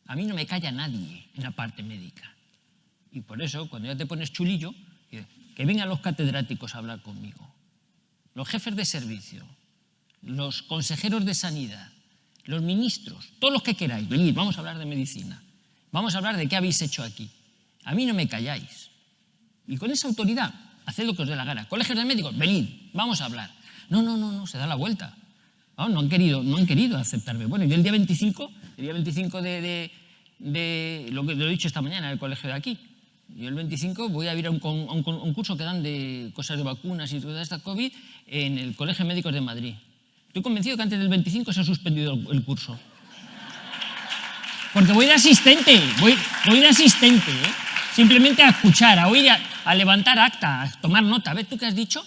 A mí no me calla nadie en la parte médica. Y por eso, cuando ya te pones chulillo, que vengan los catedráticos a hablar conmigo, los jefes de servicio, los consejeros de sanidad, los ministros, todos los que queráis, venid, vamos a hablar de medicina, vamos a hablar de qué habéis hecho aquí. A mí no me calláis. Y con esa autoridad, haced lo que os dé la gana. Colegios de médicos, venid, vamos a hablar. No, se da la vuelta. No han querido aceptarme. Bueno, yo el día 25 de lo que lo he dicho esta mañana en el colegio de aquí, yo el 25 voy a ir a un curso que dan de cosas de vacunas y toda esta COVID en el Colegio de Médicos de Madrid. Estoy convencido que antes del 25 se ha suspendido el curso. Porque voy de asistente, voy de asistente, ¿eh? Simplemente a escuchar, a oír, a levantar acta, a tomar nota. A ver, ¿tú qué has dicho?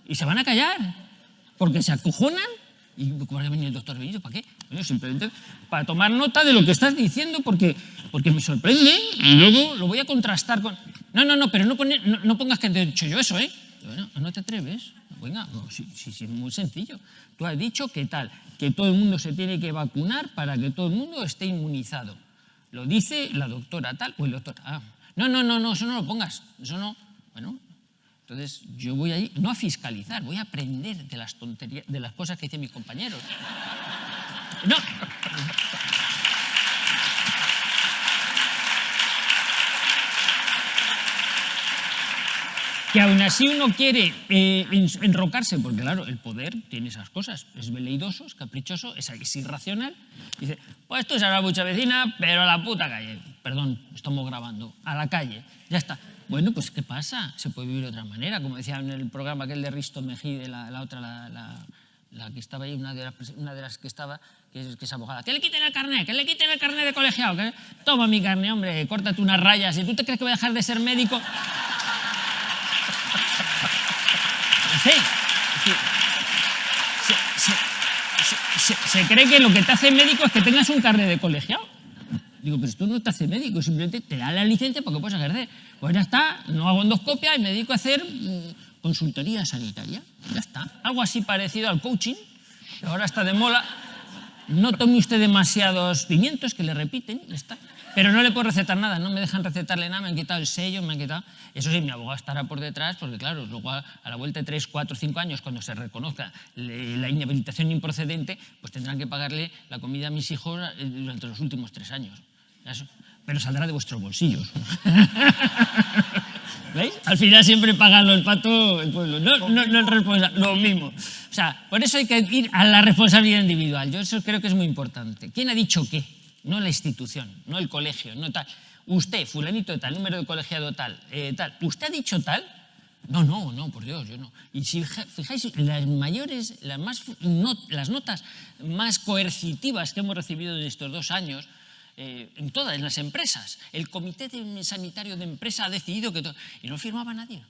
Y se van a callar, porque se acojonan. ¿Y cómo ha venido el doctor Benito? ¿Para qué? Bueno, simplemente para tomar nota de lo que estás diciendo, porque me sorprende y luego lo voy a contrastar con... No, pero no pongas que te he dicho yo eso, ¿eh? Bueno, no te atreves. Venga, sí, es muy sencillo. Tú has dicho que tal, que todo el mundo se tiene que vacunar para que todo el mundo esté inmunizado. Lo dice la doctora tal o el doctor... No, eso no lo pongas, eso no... Bueno, entonces yo voy ahí, no a fiscalizar, voy a aprender de las tonterías, de las cosas que dicen mis compañeros. No. Que aún así uno quiere enrocarse, porque claro, el poder tiene esas cosas, es veleidoso, es caprichoso, es irracional. Dice, pues tú serás mucha vecina, pero a la puta calle. Perdón, estamos grabando, a la calle, ya está. Bueno, pues ¿qué pasa? Se puede vivir de otra manera, como decía en el programa aquel de Risto Mejide, la otra, la que estaba ahí, una de las que estaba, que es abogada. Que le quiten el carnet de colegiado. Toma mi carnet, hombre, córtate unas rayas. ¿Y tú te crees que voy a dejar de ser médico? Sí. Se cree que lo que te hace médico es que tengas un carnet de colegiado. Digo, pero esto no te hace médico, simplemente te da la licencia porque puedes ejercer. Pues ya está, no hago endoscopia y me dedico a hacer consultoría sanitaria. Ya está. Algo así parecido al coaching, que ahora está de moda. No tome usted demasiados pimientos que le repiten, ya está. Pero no le puedo recetar nada, no me dejan recetarle nada, me han quitado el sello, me han quitado... Eso sí, mi abogado estará por detrás, porque claro, luego a la vuelta de 3, 4, 5 años, cuando se reconozca la inhabilitación improcedente, pues tendrán que pagarle la comida a mis hijos durante los últimos 3 años. Eso. Pero saldrá de vuestros bolsillos. ¿Veis? Al final siempre pagarlo el pato el pueblo, no el responsable, lo mismo. O sea, por eso hay que ir a la responsabilidad individual. Yo eso creo que es muy importante. ¿Quién ha dicho qué? No la institución, no el colegio, no tal. usted, fulanito de tal, número de colegiado tal, tal, ¿usted ha dicho tal? No, por Dios, yo no. Y si fijáis, las notas más coercitivas que hemos recibido en estos 2 años, en todas las empresas, el comité sanitario de empresa ha decidido que... Y no firmaba nadie.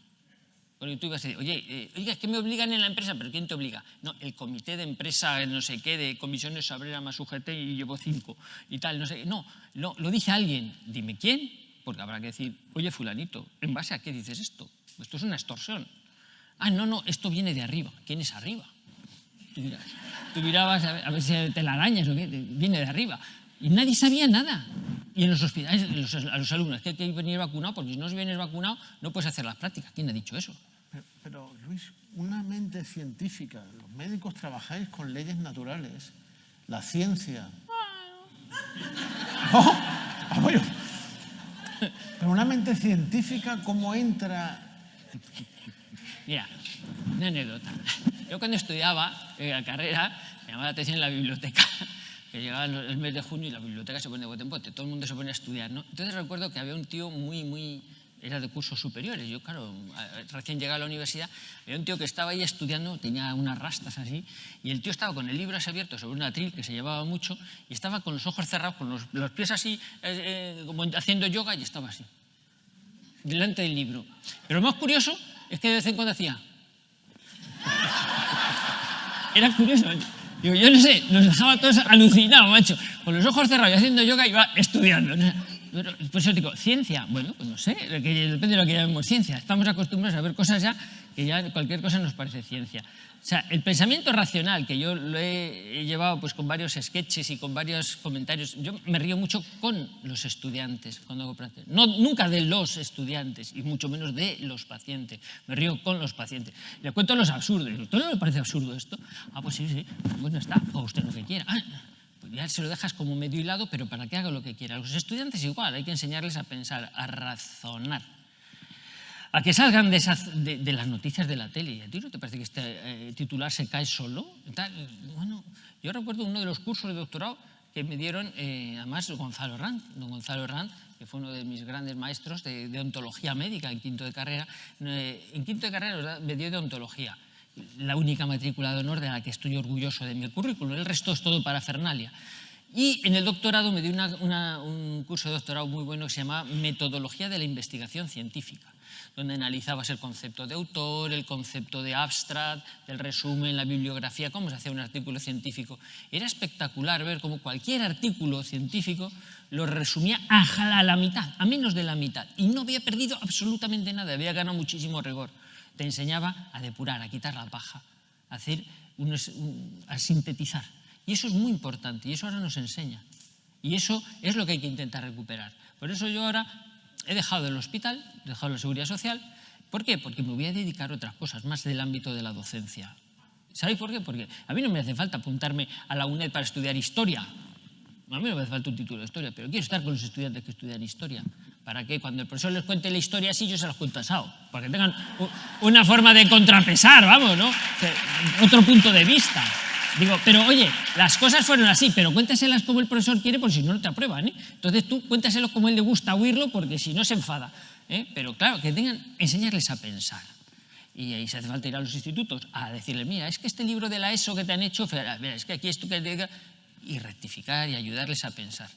Porque tú ibas a decir, oye, es que me obligan en la empresa, pero ¿quién te obliga? No, el comité de empresa, no sé qué, de comisiones obreras más UGT y llevo 5 y tal, no sé. No, lo dice alguien. Dime quién, porque habrá que decir, oye, fulanito, ¿en base a qué dices esto? Esto es una extorsión. No, esto viene de arriba. ¿Quién es arriba? Tú mirabas a ver si te la arañas o qué, viene de arriba. Y nadie sabía nada. Y en los hospitales, a los alumnos, que hay que venir vacunado, porque si no vienes vacunado no puedes hacer las prácticas. ¿Quién ha dicho eso? Pero Luis, una mente científica. Los médicos trabajáis con leyes naturales. La ciencia. Pero una mente científica, ¿cómo entra? Mira, una anécdota. Yo cuando estudiaba la carrera, me llamaba la atención la biblioteca, que llegaba el mes de junio y la biblioteca se pone de bote en bote, todo el mundo se pone a estudiar, ¿no? Entonces recuerdo que había un tío era de cursos superiores, yo claro, recién llegaba a la universidad, había un tío que estaba ahí estudiando, tenía unas rastas así, y el tío estaba con el libro así abierto sobre un atril que se llevaba mucho, y estaba con los ojos cerrados, con los pies así, como haciendo yoga, y estaba así, delante del libro. Pero lo más curioso es que de vez en cuando hacía... Era curioso. Digo, yo no sé, nos dejaba todos alucinados, macho. Con los ojos cerrados y haciendo yoga iba estudiando. Pues yo digo, ¿ciencia? Bueno, pues no sé, depende de lo que llamemos ciencia. Estamos acostumbrados a ver cosas ya que ya cualquier cosa nos parece ciencia. O sea, el pensamiento racional, que yo lo he llevado pues con varios sketches y con varios comentarios, yo me río mucho con los estudiantes cuando hago prácticas. No, nunca de los estudiantes y mucho menos de los pacientes. Me río con los pacientes. Le cuento los absurdos. ¿A usted no le parece absurdo esto? Pues sí. Bueno, está. O usted lo que quiera. Pues ya se lo dejas como medio hilado, pero para que haga lo que quiera. A los estudiantes igual, hay que enseñarles a pensar, a razonar. A que salgan de las noticias de la tele. ¿Y a ti no te parece que este titular se cae solo? Bueno, yo recuerdo uno de los cursos de doctorado que me dieron, además, don Gonzalo Herrán, que fue uno de mis grandes maestros de ontología médica en quinto de carrera. En quinto de carrera me dio de ontología, la única matrícula de honor de la que estoy orgulloso de mi currículum. El resto es todo parafernalia. Y en el doctorado me dio un curso de doctorado muy bueno que se llamaba Metodología de la Investigación Científica, donde analizabas el concepto de autor, el concepto de abstract, del resumen, la bibliografía, cómo se hacía un artículo científico. Era espectacular ver cómo cualquier artículo científico lo resumía a la mitad, a menos de la mitad, y no había perdido absolutamente nada, había ganado muchísimo rigor. Te enseñaba a depurar, a quitar la paja, a sintetizar. Y eso es muy importante, y eso ahora nos enseña. Y eso es lo que hay que intentar recuperar. Por eso yo ahora he dejado el hospital, he dejado la seguridad social. ¿Por qué? Porque me voy a dedicar a otras cosas, más del ámbito de la docencia. ¿Sabéis por qué? Porque a mí no me hace falta apuntarme a la UNED para estudiar historia. A mí no me hace falta un título de historia, pero quiero estar con los estudiantes que estudian historia. Para que cuando el profesor les cuente la historia así, yo se las cuento asado. Para que tengan una forma de contrapesar, vamos, ¿no? Otro punto de vista. Digo, pero oye, las cosas fueron así, pero cuéntaselas como el profesor quiere, porque si no, no te aprueban, ¿eh? Entonces tú cuéntaselos como a él le gusta oírlo, porque si no se enfada, ¿eh? Pero claro, que enseñarles a pensar. Y ahí se hace falta ir a los institutos a decirles, mira, es que este libro de la ESO que te han hecho, mira, es que aquí esto que te diga, y rectificar y ayudarles a pensar.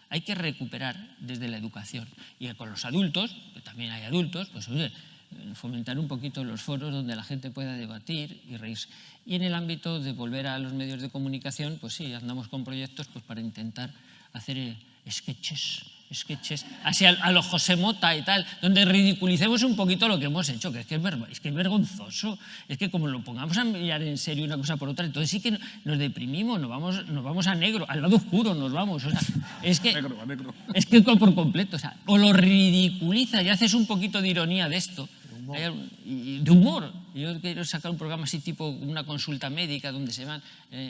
Hay que recuperar desde la educación. Y con los adultos, que también hay adultos, pues oye, fomentar un poquito los foros donde la gente pueda debatir y reírse. Y en el ámbito de volver a los medios de comunicación, pues sí, andamos con proyectos pues, para intentar hacer sketches, así a los José Mota y tal, donde ridiculicemos un poquito lo que hemos hecho, que es vergonzoso. Es que como lo pongamos a mirar en serio una cosa por otra, entonces sí que nos deprimimos, nos vamos a negro, al lado oscuro nos vamos. O sea, es que, negro. Es que por completo, o lo ridiculizas y haces un poquito de ironía de esto, de humor. Yo quiero sacar un programa así tipo una consulta médica donde se van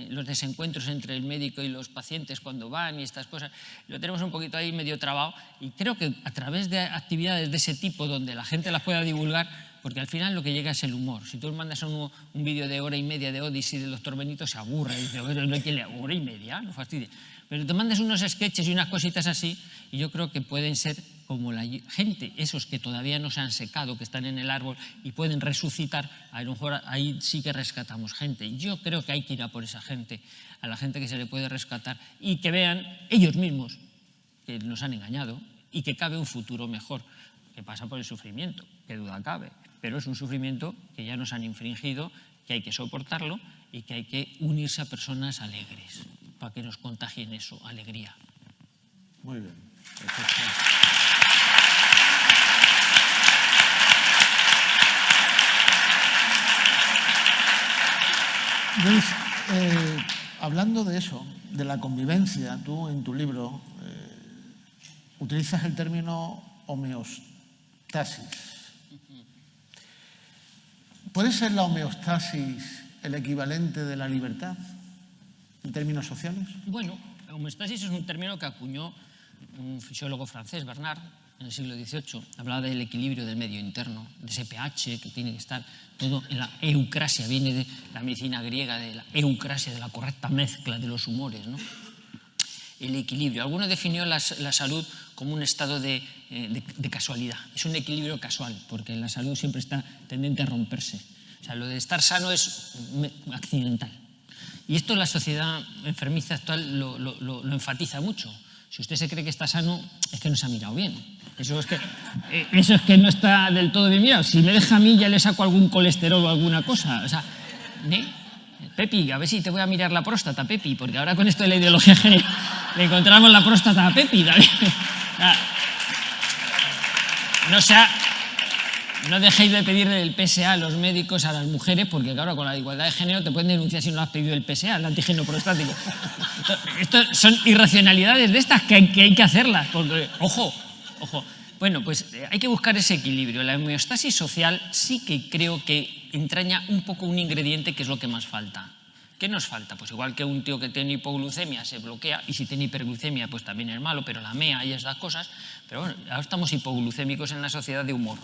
los desencuentros entre el médico y los pacientes cuando van y estas cosas. Lo tenemos un poquito ahí medio trabado y creo que a través de actividades de ese tipo donde la gente las pueda divulgar, porque al final lo que llega es el humor. Si tú mandas un vídeo de hora y media de Odyssey del doctor Benito, se aburre y dice, no hay quien le hora y media, no fastidie. Pero te mandas unos sketches y unas cositas así y yo creo que pueden ser como la gente, esos que todavía no se han secado, que están en el árbol y pueden resucitar, a lo mejor ahí sí que rescatamos gente. Yo creo que hay que ir a por esa gente, a la gente que se le puede rescatar y que vean ellos mismos que nos han engañado y que cabe un futuro mejor, que pasa por el sufrimiento, que duda cabe, pero es un sufrimiento que ya nos han infringido, que hay que soportarlo y que hay que unirse a personas alegres para que nos contagien eso, alegría. Muy bien. Luis, hablando de eso, de la convivencia, tú en tu libro utilizas el término homeostasis. ¿Puede ser la homeostasis el equivalente de la libertad en términos sociales? Bueno, homeostasis es un término que acuñó un fisiólogo francés, Bernard, en el siglo XVIII. Hablaba del equilibrio del medio interno, de ese pH que tiene que estar todo en la eucrasia. Viene de la medicina griega, de la eucrasia, de la correcta mezcla de los humores, ¿no? El equilibrio. Alguno definió la salud como un estado de casualidad. Es un equilibrio casual, porque la salud siempre está tendente a romperse. O sea, lo de estar sano es accidental. Y esto la sociedad enfermiza actual lo enfatiza mucho. Si usted se cree que está sano, es que no se ha mirado bien. Eso es que no está del todo bien mirado. Si me deja a mí, ya le saco algún colesterol o alguna cosa. O sea, Pepi, a ver si te voy a mirar la próstata, Pepi, porque ahora con esto de la ideología de género le encontramos la próstata a Pepi. No dejéis de pedir el PSA a los médicos, a las mujeres, porque claro, con la igualdad de género te pueden denunciar si no has pedido el PSA, el antígeno prostático. Esto son irracionalidades de estas que hay que hacerlas, porque, ojo. Bueno, pues hay que buscar ese equilibrio. La homeostasis social sí que creo que entraña un poco un ingrediente que es lo que más falta. ¿Qué nos falta? Pues igual que un tío que tiene hipoglucemia se bloquea, y si tiene hiperglucemia pues también es malo, pero la MEA y esas cosas. Pero bueno, ahora estamos hipoglucémicos en la sociedad de humor.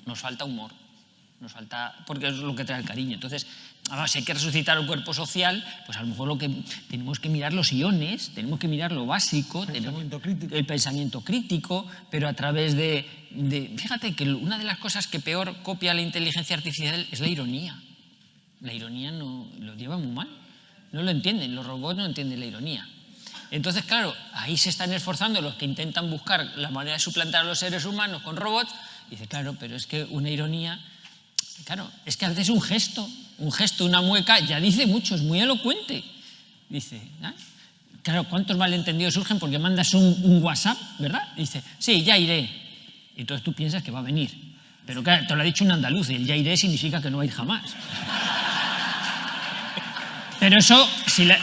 Nos falta humor, porque es lo que trae el cariño. Entonces, si hay que resucitar el cuerpo social, pues a lo mejor tenemos que mirar los iones, tenemos que mirar lo básico, el pensamiento crítico, pero a través de... Fíjate que una de las cosas que peor copia la inteligencia artificial es la ironía. La ironía no lo lleva muy mal, no lo entienden, los robots no entienden la ironía. Entonces, claro, ahí se están esforzando los que intentan buscar la manera de suplantar a los seres humanos con robots. Y dice, claro, pero es que una ironía, claro, es que haces un gesto, una mueca, ya dice mucho, es muy elocuente. Dice, claro, ¿cuántos malentendidos surgen porque mandas un WhatsApp, verdad? Dice, sí, ya iré. Y entonces tú piensas que va a venir. Pero claro, te lo ha dicho un andaluz, y el ya iré significa que no va a ir jamás. Pero eso, si le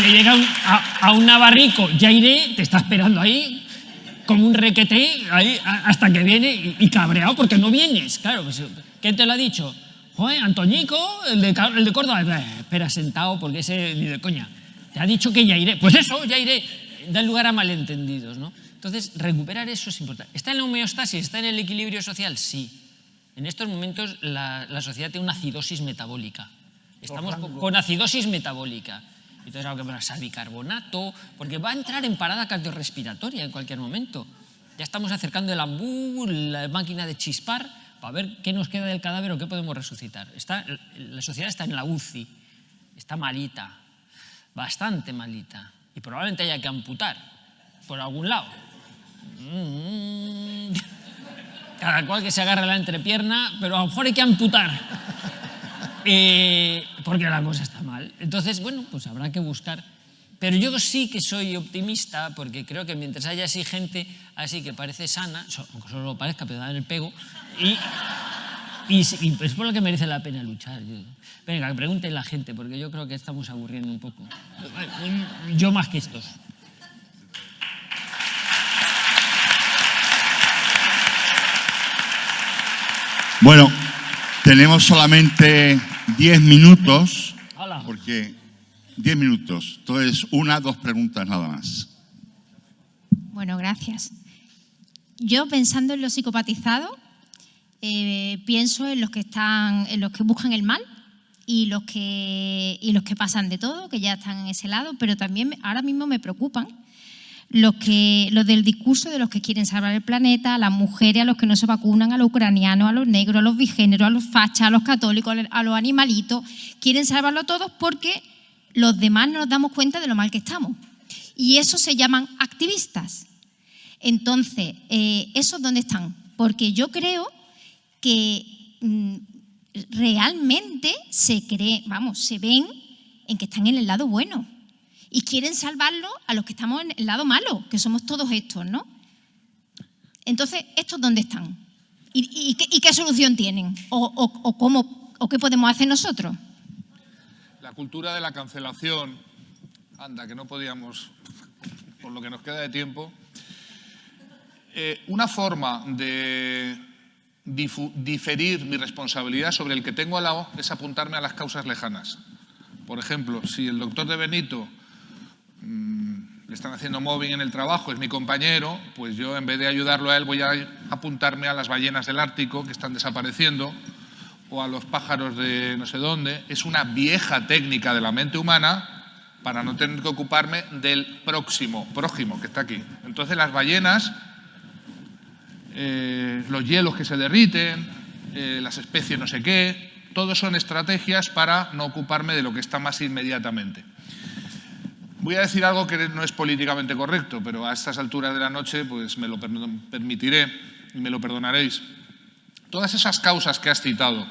llega a un navarrico, ya iré, te está esperando ahí, como un requete, ahí, hasta que viene y cabreado porque no vienes. Claro, pues, ¿quién te lo ha dicho? Joder, Antoñico, el de Córdoba. Espera, sentado, porque ese ni de coña. Te ha dicho que ya iré. Pues eso, ya iré. Da lugar a malentendidos, ¿no? Entonces, recuperar eso es importante. ¿Está en la homeostasis? ¿Está en el equilibrio social? Sí. En estos momentos la sociedad tiene una acidosis metabólica. Estamos con acidosis metabólica. Entonces, algo que pasa, bicarbonato, porque va a entrar en parada cardiorrespiratoria en cualquier momento. Ya estamos acercando la máquina de chispar para ver qué nos queda del cadáver o qué podemos resucitar. La sociedad está en la UCI, está malita, bastante malita, y probablemente haya que amputar por algún lado. Cada cual que se agarre la entrepierna, pero a lo mejor hay que amputar. Porque la cosa está mal. Entonces, bueno, pues habrá que buscar. Pero yo sí que soy optimista, porque creo que mientras haya así gente así que parece sana, aunque solo lo parezca, pero dan el pego, y es por lo que merece la pena luchar. Venga, que pregunte la gente, porque yo creo que estamos aburriendo un poco. Yo más que estos. Bueno, tenemos solamente 10 minutos, porque 10 minutos. Entonces, 2 preguntas nada más. Bueno, gracias. Yo, pensando en los psicopatizados, pienso en los que buscan el mal y los que pasan de todo, que ya están en ese lado, pero también ahora mismo me preocupan los del discurso de los que quieren salvar el planeta, a las mujeres, a los que no se vacunan, a los ucranianos, a los negros, a los bigéneros, a los fachas, a los católicos, a los animalitos. Quieren salvarlo todos porque los demás no nos damos cuenta de lo mal que estamos. Y eso se llaman activistas. Entonces, ¿esos dónde están? Porque yo creo que realmente se ven en que están en el lado bueno y quieren salvarlo a los que estamos en el lado malo, que somos todos estos, ¿no? Entonces, ¿estos dónde están? ¿Y qué solución tienen? ¿O qué podemos hacer nosotros? La cultura de la cancelación, anda, que no podíamos, por lo que nos queda de tiempo. Una forma de diferir mi responsabilidad sobre el que tengo al lado es apuntarme a las causas lejanas. Por ejemplo, si el doctor de Benito le están haciendo mobbing en el trabajo, es mi compañero, pues yo en vez de ayudarlo a él voy a apuntarme a las ballenas del Ártico que están desapareciendo o a los pájaros de no sé dónde. Es una vieja técnica de la mente humana para no tener que ocuparme del prójimo que está aquí. Entonces las ballenas, los hielos que se derriten, las especies no sé qué, todo son estrategias para no ocuparme de lo que está más inmediatamente. Voy a decir algo que no es políticamente correcto, pero a estas alturas de la noche pues me lo permitiré y me lo perdonaréis. Todas esas causas que has citado,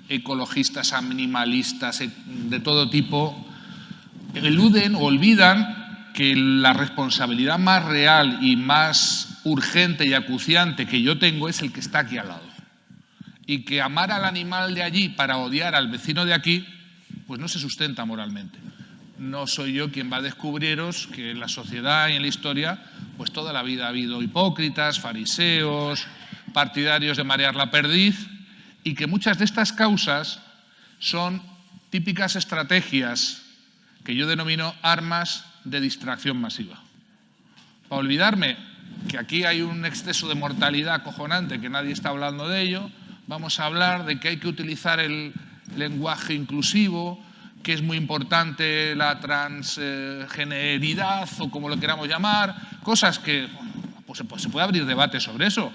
ecologistas, animalistas, de todo tipo, eluden o olvidan que la responsabilidad más real y más urgente y acuciante que yo tengo es el que está aquí al lado. Y que amar al animal de allí para odiar al vecino de aquí, pues no se sustenta moralmente. No soy yo quien va a descubriros que en la sociedad y en la historia, pues toda la vida ha habido hipócritas, fariseos, partidarios de marear la perdiz, y que muchas de estas causas son típicas estrategias que yo denomino armas de distracción masiva. Para olvidarme que aquí hay un exceso de mortalidad acojonante, que nadie está hablando de ello, vamos a hablar de que hay que utilizar el lenguaje inclusivo, que es muy importante la transgeneridad o como lo queramos llamar, cosas que pues se puede abrir debate sobre eso,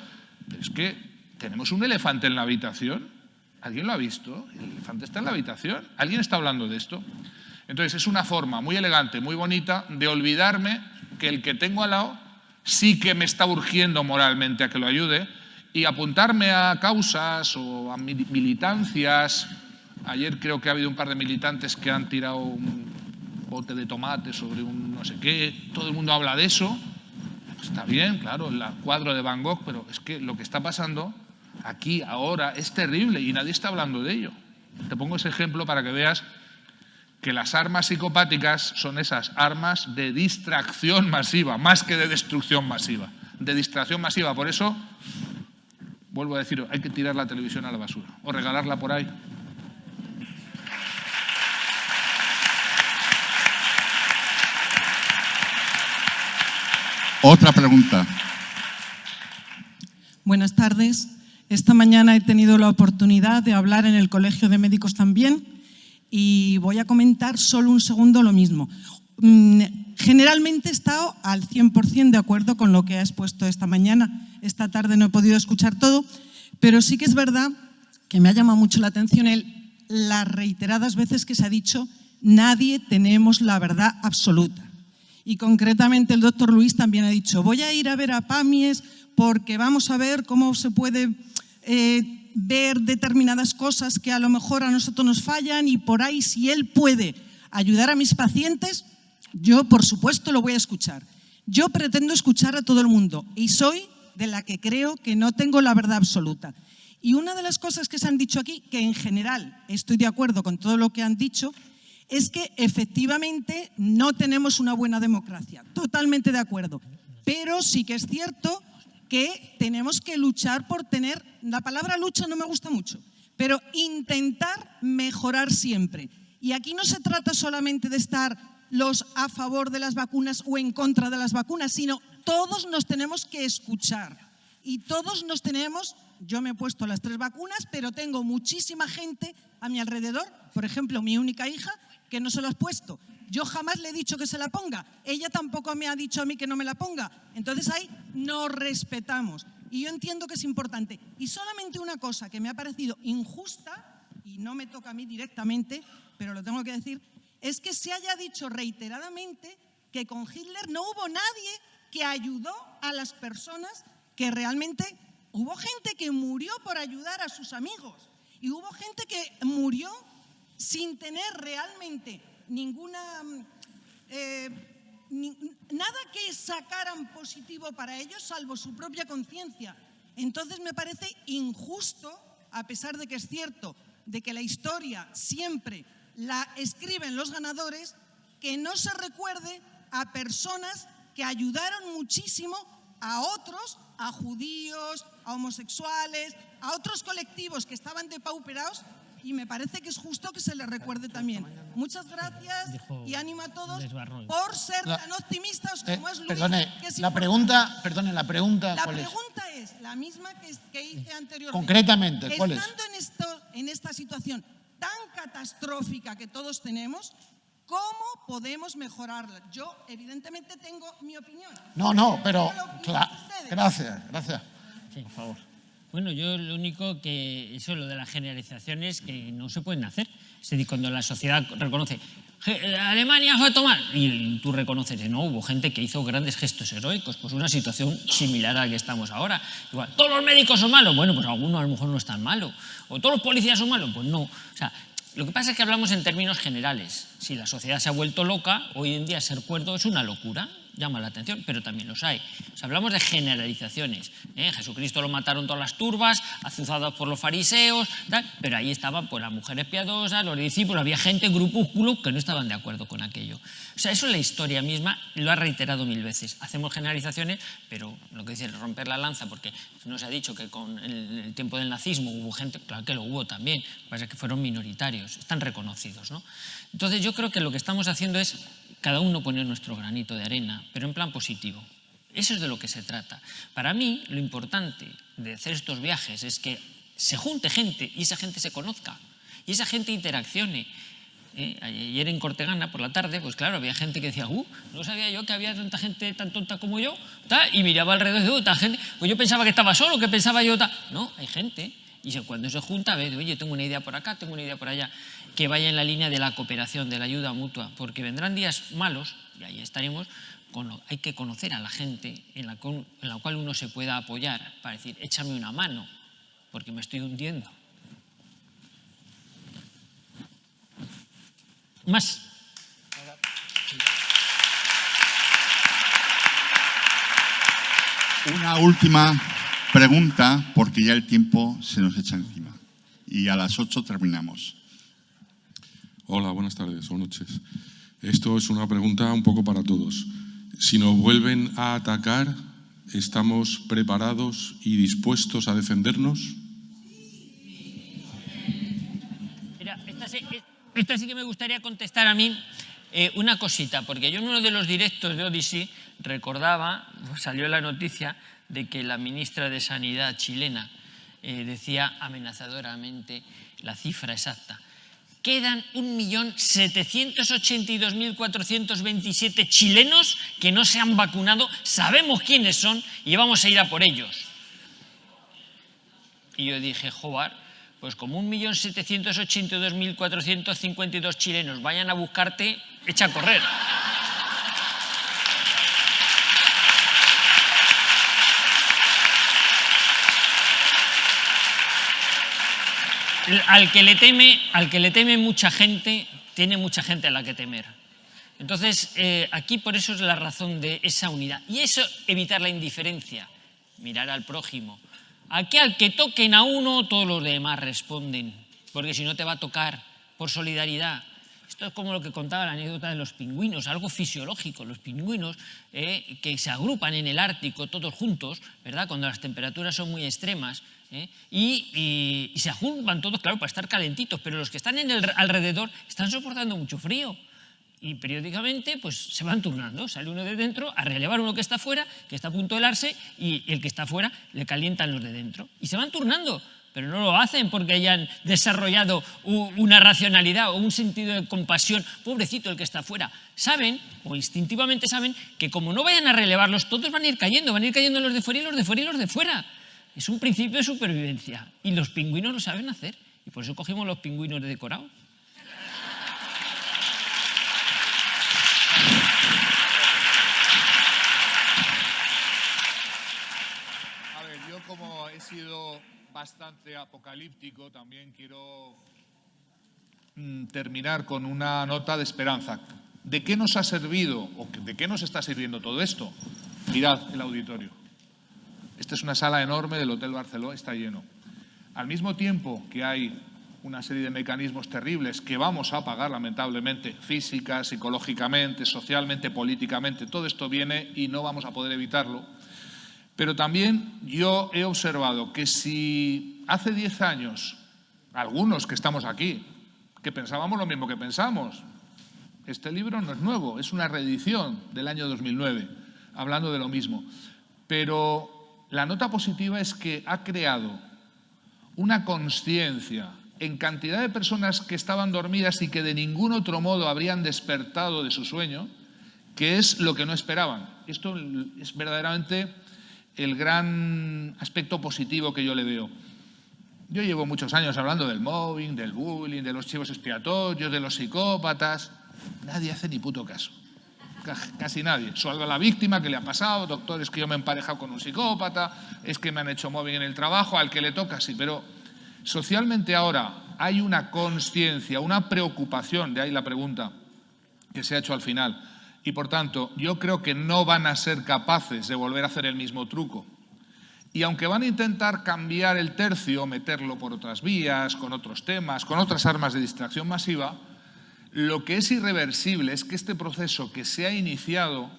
pero es que tenemos un elefante en la habitación. ¿Alguien lo ha visto? El elefante está en la habitación. ¿Alguien está hablando de esto? Entonces es una forma muy elegante, muy bonita de olvidarme que el que tengo al lado sí que me está urgiendo moralmente a que lo ayude y apuntarme a causas o a militancias. Ayer creo que ha habido un par de militantes que han tirado un bote de tomate sobre un no sé qué. Todo el mundo habla de eso. Está bien, claro, el cuadro de Van Gogh, pero es que lo que está pasando aquí, ahora, es terrible y nadie está hablando de ello. Te pongo ese ejemplo para que veas que las armas psicopáticas son esas armas de distracción masiva, más que de destrucción masiva, de distracción masiva. Por eso, vuelvo a decir, hay que tirar la televisión a la basura o regalarla por ahí. Otra pregunta. Buenas tardes. Esta mañana he tenido la oportunidad de hablar en el Colegio de Médicos también y voy a comentar solo un segundo lo mismo. Generalmente he estado al 100% de acuerdo con lo que ha expuesto esta mañana. Esta tarde no he podido escuchar todo, pero sí que es verdad que me ha llamado mucho la atención las reiteradas veces que se ha dicho nadie tenemos la verdad absoluta. Y concretamente el doctor Luis también ha dicho, voy a ir a ver a PAMIES porque vamos a ver cómo se puede ver determinadas cosas que a lo mejor a nosotros nos fallan y por ahí si él puede ayudar a mis pacientes, yo por supuesto lo voy a escuchar. Yo pretendo escuchar a todo el mundo y soy de la que creo que no tengo la verdad absoluta. Y una de las cosas que se han dicho aquí, que en general estoy de acuerdo con todo lo que han dicho, es que efectivamente no tenemos una buena democracia, totalmente de acuerdo, pero sí que es cierto que tenemos que luchar por tener, la palabra lucha no me gusta mucho, pero intentar mejorar siempre. Y aquí no se trata solamente de estar los a favor de las vacunas o en contra de las vacunas, sino todos nos tenemos que escuchar y todos nos tenemos, yo me he puesto las 3 vacunas, pero tengo muchísima gente a mi alrededor, por ejemplo mi única hija, que no se lo has puesto. Yo jamás le he dicho que se la ponga. Ella tampoco me ha dicho a mí que no me la ponga. Entonces ahí nos respetamos. Y yo entiendo que es importante. Y solamente una cosa que me ha parecido injusta, y no me toca a mí directamente, pero lo tengo que decir, es que se haya dicho reiteradamente que con Hitler no hubo nadie que ayudó a las personas que realmente... Hubo gente que murió por ayudar a sus amigos y hubo gente que murió sin tener realmente nada que sacaran positivo para ellos, salvo su propia conciencia. Entonces me parece injusto, a pesar de que es cierto, de que la historia siempre la escriben los ganadores, que no se recuerde a personas que ayudaron muchísimo a otros, a judíos, a homosexuales, a otros colectivos que estaban depauperados, y me parece que es justo que se les recuerde también. Muchas gracias y ánimo a todos por ser tan optimistas como es Luis. Perdone, que es la pregunta, ¿cuál es? La pregunta es la misma que hice anteriormente. Concretamente, ¿cuál es? Estando en esta situación tan catastrófica que todos tenemos, ¿cómo podemos mejorarla? Yo, evidentemente, tengo mi opinión. No, pero... Gracias. Sí, por favor. Bueno, yo lo único que... Eso, lo de las generalizaciones que no se pueden hacer. Es decir, cuando la sociedad reconoce Alemania fue a tomar y tú reconoces, no, hubo gente que hizo grandes gestos heroicos, pues una situación similar a la que estamos ahora. Igual, ¿todos los médicos son malos? Bueno, pues algunos a lo mejor no es tan malo. ¿O todos los policías son malos? Pues no. O sea, lo que pasa es que hablamos en términos generales. Si la sociedad se ha vuelto loca, hoy en día ser cuerdo es una locura, llama la atención, pero también los hay. O sea, hablamos de generalizaciones. Jesucristo lo mataron todas las turbas, azuzados por los fariseos, tal, pero ahí estaban pues, las mujeres piadosas, los discípulos, había gente, grupúsculo, que no estaban de acuerdo con aquello. O sea, eso es la historia misma, lo ha reiterado 1000 veces. Hacemos generalizaciones, pero lo que dice romper la lanza, porque no se ha dicho que con el tiempo del nazismo hubo gente, claro que lo hubo también, lo que pasa es que fueron minoritarios, están reconocidos, ¿no? Entonces yo creo que lo que estamos haciendo es cada uno poner nuestro granito de arena, pero en plan positivo. Eso es de lo que se trata. Para mí, lo importante de hacer estos viajes es que se junte gente y esa gente se conozca y esa gente interaccione. Ayer en Cortegana, por la tarde, pues claro, había gente que decía, no sabía yo que había tanta gente tan tonta como yo, tal, y miraba alrededor y decía, tanta gente, pues yo pensaba que estaba solo, que pensaba yo, tal. No, hay gente. Y cuando se junta, ve, oye, tengo una idea por acá, tengo una idea por allá, que vaya en la línea de la cooperación, de la ayuda mutua, porque vendrán días malos, y ahí estaremos, hay que conocer a la gente en la cual uno se pueda apoyar, para decir, échame una mano, porque me estoy hundiendo. Más. Una última pregunta, porque ya el tiempo se nos echa encima. Y a las 8 terminamos. Hola, buenas tardes o noches. Esto es una pregunta un poco para todos. Si nos vuelven a atacar, ¿estamos preparados y dispuestos a defendernos? Mira, esta sí que me gustaría contestar a mí una cosita, porque yo en uno de los directos de Odyssey recordaba, salió la noticia de que la ministra de Sanidad chilena decía amenazadoramente la cifra exacta. Quedan 1.782.427 chilenos que no se han vacunado, sabemos quiénes son y vamos a ir a por ellos. Y yo dije, joder, pues como 1.782.452 chilenos vayan a buscarte, echa a correr. Al que le teme mucha gente, tiene mucha gente a la que temer. Entonces, aquí por eso es la razón de esa unidad. Y eso, evitar la indiferencia, mirar al prójimo. Aquí al que toquen a uno, todos los demás responden, porque si no te va a tocar por solidaridad. Esto es como lo que contaba la anécdota de los pingüinos, algo fisiológico. Los pingüinos que se agrupan en el Ártico todos juntos, ¿verdad? Cuando las temperaturas son muy extremas, y se agrupan todos, claro, para estar calentitos, pero los que están alrededor están soportando mucho frío. Y periódicamente pues, se van turnando, sale uno de dentro a relevar uno que está fuera, que está a punto de helarse, y el que está fuera le calientan los de dentro. Y se van turnando. pero no lo hacen porque hayan desarrollado una racionalidad o un sentido de compasión. Pobrecito el que está afuera. Saben, o instintivamente saben, que como no vayan a relevarlos, todos van a ir cayendo los de fuera y los de fuera y los de fuera. Es un principio de supervivencia y los pingüinos lo saben hacer y por eso cogimos los pingüinos de decorado. A ver, yo como he sido bastante apocalíptico, también quiero terminar con una nota de esperanza. ¿De qué nos ha servido o de qué nos está sirviendo todo esto? Mirad el auditorio. Esta es una sala enorme del Hotel Barceló, está lleno. Al mismo tiempo que hay una serie de mecanismos terribles que vamos a pagar, lamentablemente, física, psicológicamente, socialmente, políticamente, todo esto viene y no vamos a poder evitarlo. Pero también yo he observado que si hace 10 años, algunos que estamos aquí, que pensábamos lo mismo que pensamos, este libro no es nuevo, es una reedición del año 2009, hablando de lo mismo. Pero la nota positiva es que ha creado una conciencia en cantidad de personas que estaban dormidas y que de ningún otro modo habrían despertado de su sueño, que es lo que no esperaban. Esto es verdaderamente el gran aspecto positivo que yo le veo. Yo llevo muchos años hablando del mobbing, del bullying, de los chivos expiatorios, de los psicópatas. Nadie hace ni puto caso. Casi nadie. Solo a la víctima que le ha pasado, doctor, es que yo me he emparejado con un psicópata, es que me han hecho mobbing en el trabajo, al que le toca, sí, pero socialmente ahora hay una consciencia, una preocupación, de ahí la pregunta que se ha hecho al final, y por tanto yo creo que no van a ser capaces de volver a hacer el mismo truco. Y aunque van a intentar cambiar el tercio, meterlo por otras vías, con otros temas, con otras armas de distracción masiva, lo que es irreversible es que este proceso que se ha iniciado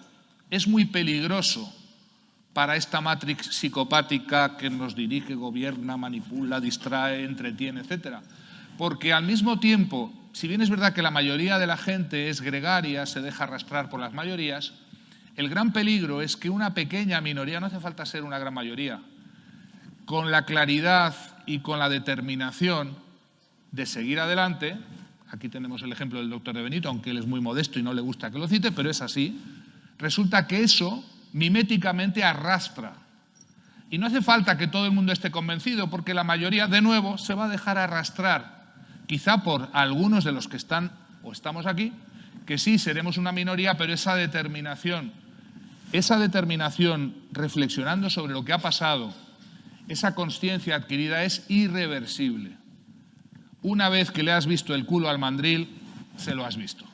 es muy peligroso para esta matrix psicopática que nos dirige, gobierna, manipula, distrae, entretiene, etc. Porque al mismo tiempo, si bien es verdad que la mayoría de la gente es gregaria, se deja arrastrar por las mayorías, el gran peligro es que una pequeña minoría, no hace falta ser una gran mayoría, con la claridad y con la determinación de seguir adelante. Aquí tenemos el ejemplo del doctor de Benito, aunque él es muy modesto y no le gusta que lo cite, pero es así. Resulta que eso miméticamente arrastra. Y no hace falta que todo el mundo esté convencido, porque la mayoría, de nuevo, se va a dejar arrastrar. Quizá por algunos de los que están o estamos aquí, que sí seremos una minoría, pero esa determinación reflexionando sobre lo que ha pasado, esa conciencia adquirida es irreversible. Una vez que le has visto el culo al mandril, se lo has visto.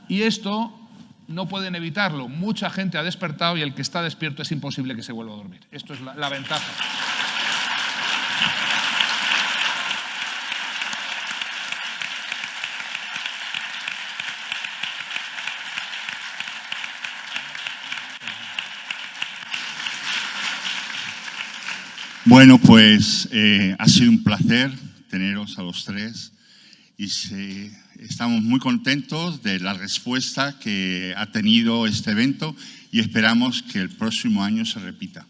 Y esto no pueden evitarlo. Mucha gente ha despertado y el que está despierto es imposible que se vuelva a dormir. Esto es la ventaja. Bueno, pues ha sido un placer teneros a los tres y estamos muy contentos de la respuesta que ha tenido este evento y esperamos que el próximo año se repita.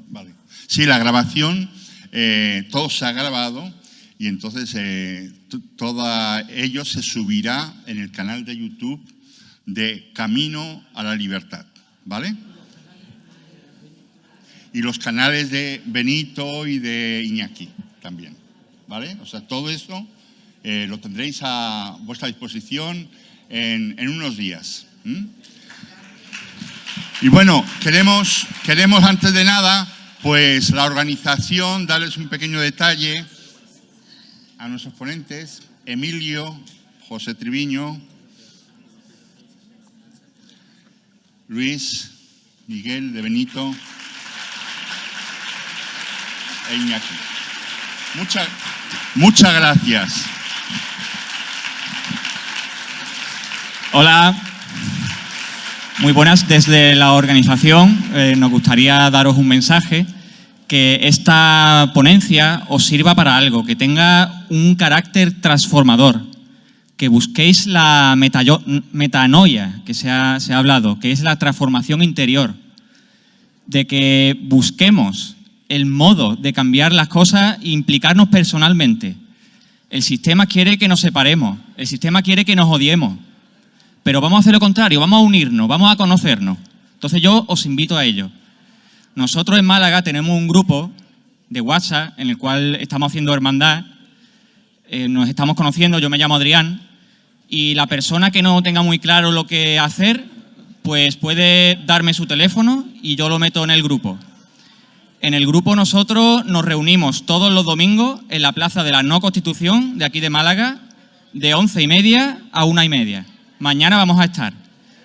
Vale. Sí, la grabación, todo se ha grabado. Y entonces todo ello se subirá en el canal de YouTube de Camino a la Libertad, ¿vale? Y los canales de Benito y de Iñaki también, ¿vale? O sea, todo eso lo tendréis a vuestra disposición en unos días. Y bueno, queremos antes de nada, pues la organización, darles un pequeño detalle a nuestros ponentes, Emilio, José Triviño, Luis, Miguel de Benito e Iñaki. Muchas gracias. Hola, muy buenas. Desde la organización nos gustaría daros un mensaje que esta ponencia os sirva para algo, que tenga un carácter transformador, que busquéis la metanoia que se ha hablado, que es la transformación interior, de que busquemos el modo de cambiar las cosas e implicarnos personalmente. El sistema quiere que nos separemos, el sistema quiere que nos odiemos, pero vamos a hacer lo contrario, vamos a unirnos, vamos a conocernos. Entonces yo os invito a ello. Nosotros en Málaga tenemos un grupo de WhatsApp en el cual estamos haciendo hermandad, nos estamos conociendo, yo me llamo Adrián, y la persona que no tenga muy claro lo que hacer, pues puede darme su teléfono y yo lo meto en el grupo. En el grupo nosotros nos reunimos todos los domingos en la Plaza de la No Constitución de aquí de Málaga, de 11:30 a 1:30. Mañana vamos a estar.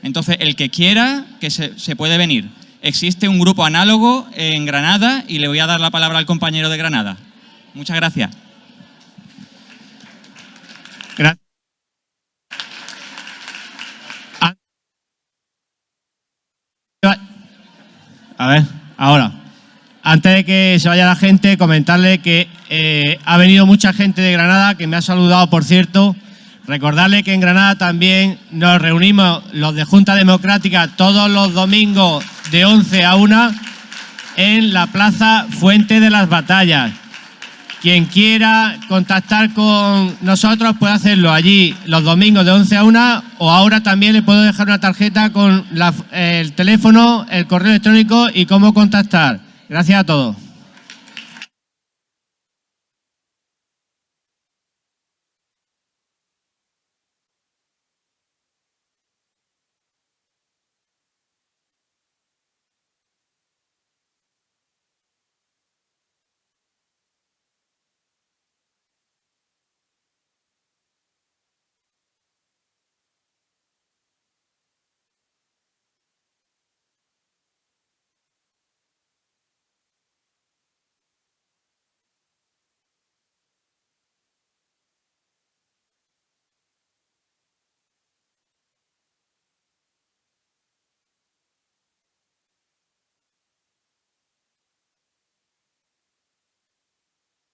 Entonces, el que quiera, que se puede venir. Existe un grupo análogo en Granada y le voy a dar la palabra al compañero de Granada. Muchas gracias. Gracias. A ver, ahora, antes de que se vaya la gente, comentarle que ha venido mucha gente de Granada, que me ha saludado, por cierto. Recordarle que en Granada también nos reunimos los de Junta Democrática todos los domingos de 11 a 1 en la Plaza Fuente de las Batallas. Quien quiera contactar con nosotros puede hacerlo allí los domingos de 11 a 1 o ahora también le puedo dejar una tarjeta con el teléfono, el correo electrónico y cómo contactar. Gracias a todos.